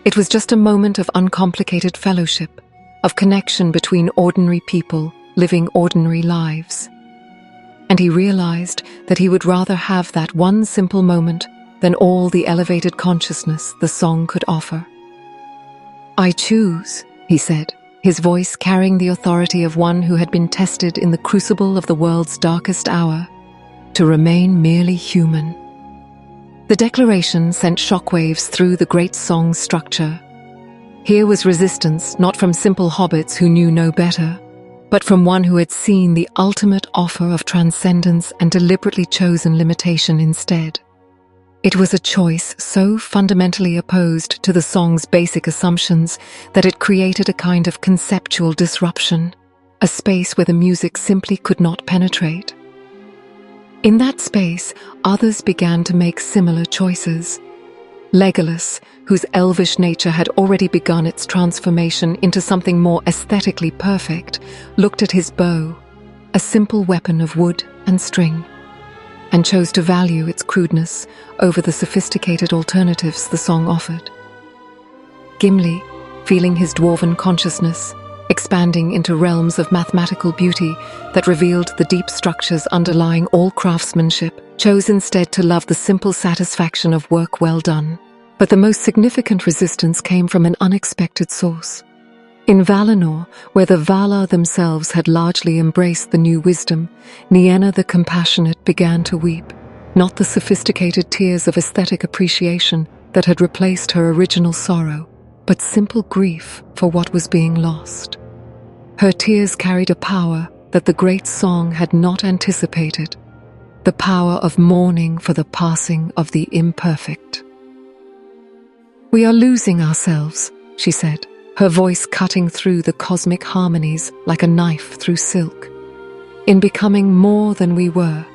It was just a moment of uncomplicated fellowship, of connection between ordinary people living ordinary lives. And he realized that he would rather have that one simple moment than all the elevated consciousness the song could offer. "I choose," he said, his voice carrying the authority of one who had been tested in the crucible of the world's darkest hour, "to remain merely human." The declaration sent shockwaves through the great song's structure. Here was resistance not from simple hobbits who knew no better, but from one who had seen the ultimate offer of transcendence and deliberately chosen limitation instead. It was a choice so fundamentally opposed to the song's basic assumptions that it created a kind of conceptual disruption, a space where the music simply could not penetrate. In that space, others began to make similar choices. Legolas, whose elvish nature had already begun its transformation into something more aesthetically perfect, looked at his bow, a simple weapon of wood and string, and chose to value its crudeness over the sophisticated alternatives the song offered. Gimli, feeling his dwarven consciousness, expanding into realms of mathematical beauty that revealed the deep structures underlying all craftsmanship, chose instead to love the simple satisfaction of work well done. But the most significant resistance came from an unexpected source. In Valinor, where the Valar themselves had largely embraced the new wisdom, Nienna the Compassionate began to weep, not the sophisticated tears of aesthetic appreciation that had replaced her original sorrow, but simple grief for what was being lost. Her tears carried a power that the great song had not anticipated, the power of mourning for the passing of the imperfect. "We are losing ourselves," she said, her voice cutting through the cosmic harmonies like a knife through silk. "In becoming more than we were,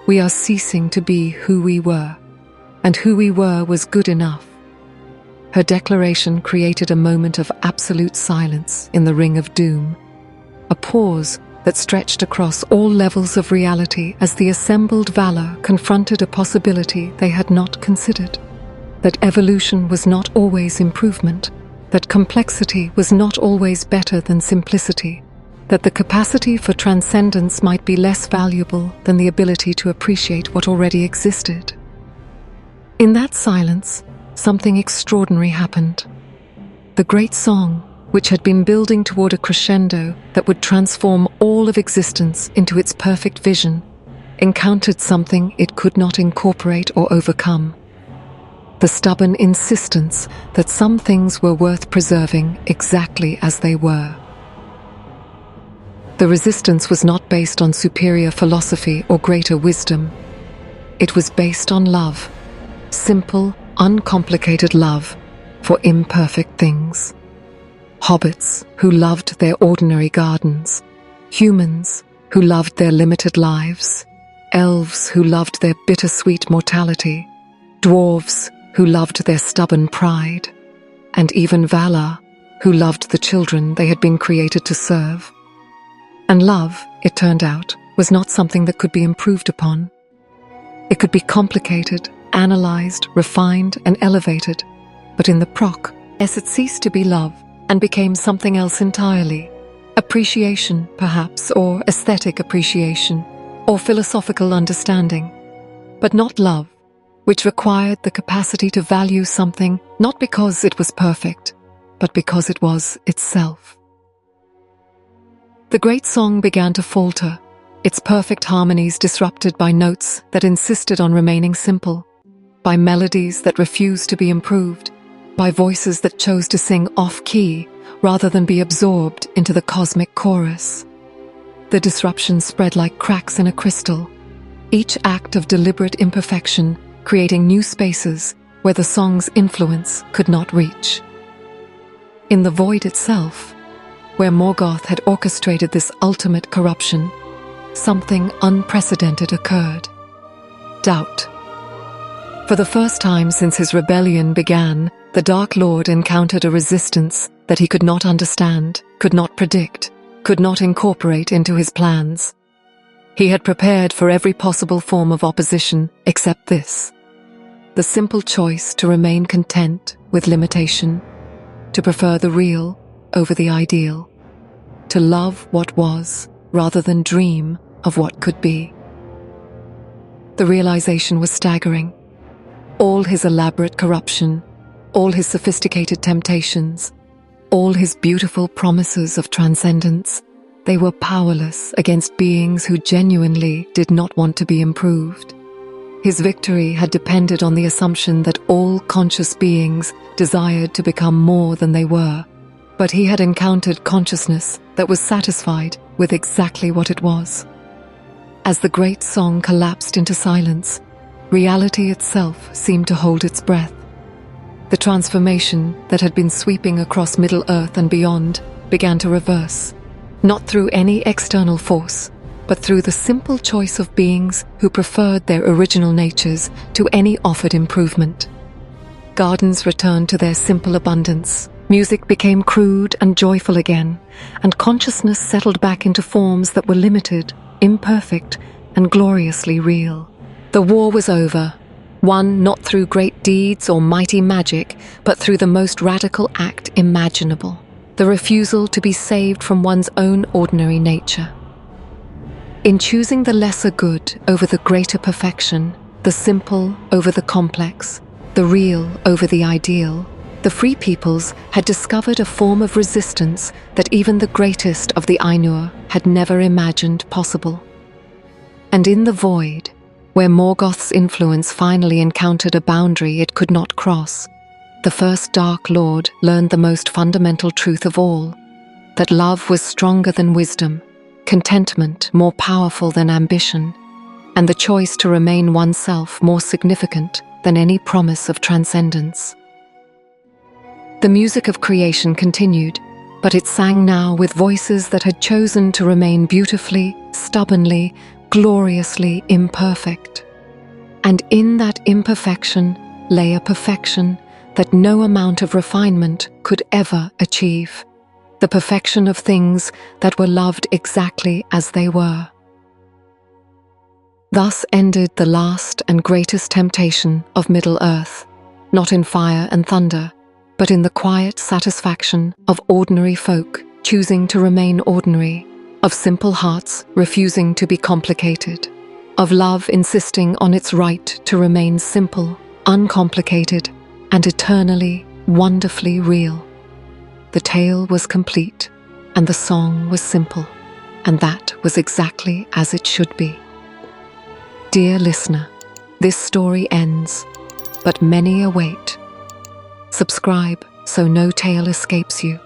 we are ceasing to be who we were, and who we were was good enough." Her declaration created a moment of absolute silence in the Ring of Doom, a pause that stretched across all levels of reality as the assembled Valar confronted a possibility they had not considered. that evolution was not always improvement, that complexity was not always better than simplicity, that the capacity for transcendence might be less valuable than the ability to appreciate what already existed. In that silence, something extraordinary happened. The great song, which had been building toward a crescendo that would transform all of existence into its perfect vision, encountered something it could not incorporate or overcome. The stubborn insistence that some things were worth preserving exactly as they were. The resistance was not based on superior philosophy or greater wisdom. It was based on love, simple, uncomplicated love for imperfect things. Hobbits who loved their ordinary gardens, humans who loved their limited lives, elves who loved their bittersweet mortality, dwarves who loved their stubborn pride, and even Valar, who loved the children they had been created to serve. And love, it turned out, was not something that could be improved upon. It could be complicated, analyzed, refined, and elevated, but in the process it ceased to be love and became something else entirely. Appreciation, perhaps, or aesthetic appreciation, or philosophical understanding, but not love, which required the capacity to value something not because it was perfect, but because it was itself. The great song began to falter, its perfect harmonies disrupted by notes that insisted on remaining simple, by melodies that refused to be improved, by voices that chose to sing off-key rather than be absorbed into the cosmic chorus. The disruption spread like cracks in a crystal, each act of deliberate imperfection creating new spaces where the song's influence could not reach. In the void itself, where Morgoth had orchestrated this ultimate corruption, something unprecedented occurred. Doubt. For the first time since his rebellion began, the Dark Lord encountered a resistance that he could not understand, could not predict, could not incorporate into his plans. He had prepared for every possible form of opposition except this: the simple choice to remain content with limitation, to prefer the real over the ideal, to love what was rather than dream of what could be. The realization was staggering. All his elaborate corruption, all his sophisticated temptations, all his beautiful promises of transcendence, they were powerless against beings who genuinely did not want to be improved. His victory had depended on the assumption that all conscious beings desired to become more than they were, but he had encountered consciousness that was satisfied with exactly what it was. As the great song collapsed into silence, reality itself seemed to hold its breath. The transformation that had been sweeping across Middle-earth and beyond began to reverse, not through any external force, but through the simple choice of beings who preferred their original natures to any offered improvement. Gardens returned to their simple abundance, music became crude and joyful again, and consciousness settled back into forms that were limited, imperfect, and gloriously real. The war was over, won not through great deeds or mighty magic, but through the most radical act imaginable: the refusal to be saved from one's own ordinary nature. In choosing the lesser good over the greater perfection, the simple over the complex, the real over the ideal, the Free Peoples had discovered a form of resistance that even the greatest of the Ainur had never imagined possible. And in the void, where Morgoth's influence finally encountered a boundary it could not cross, the first Dark Lord learned the most fundamental truth of all: that love was stronger than wisdom, contentment more powerful than ambition, and the choice to remain oneself more significant than any promise of transcendence. The music of creation continued, but it sang now with voices that had chosen to remain beautifully, stubbornly, gloriously imperfect. And in that imperfection lay a perfection that no amount of refinement could ever achieve, the perfection of things that were loved exactly as they were. Thus ended the last and greatest temptation of Middle-earth. not in fire and thunder, but in the quiet satisfaction of ordinary folk choosing to remain ordinary, of simple hearts refusing to be complicated, of love insisting on its right to remain simple, uncomplicated, and eternally, wonderfully real. The tale was complete, and the song was simple, and that was exactly as it should be. Dear listener, this story ends, but many await. Subscribe so no tale escapes you.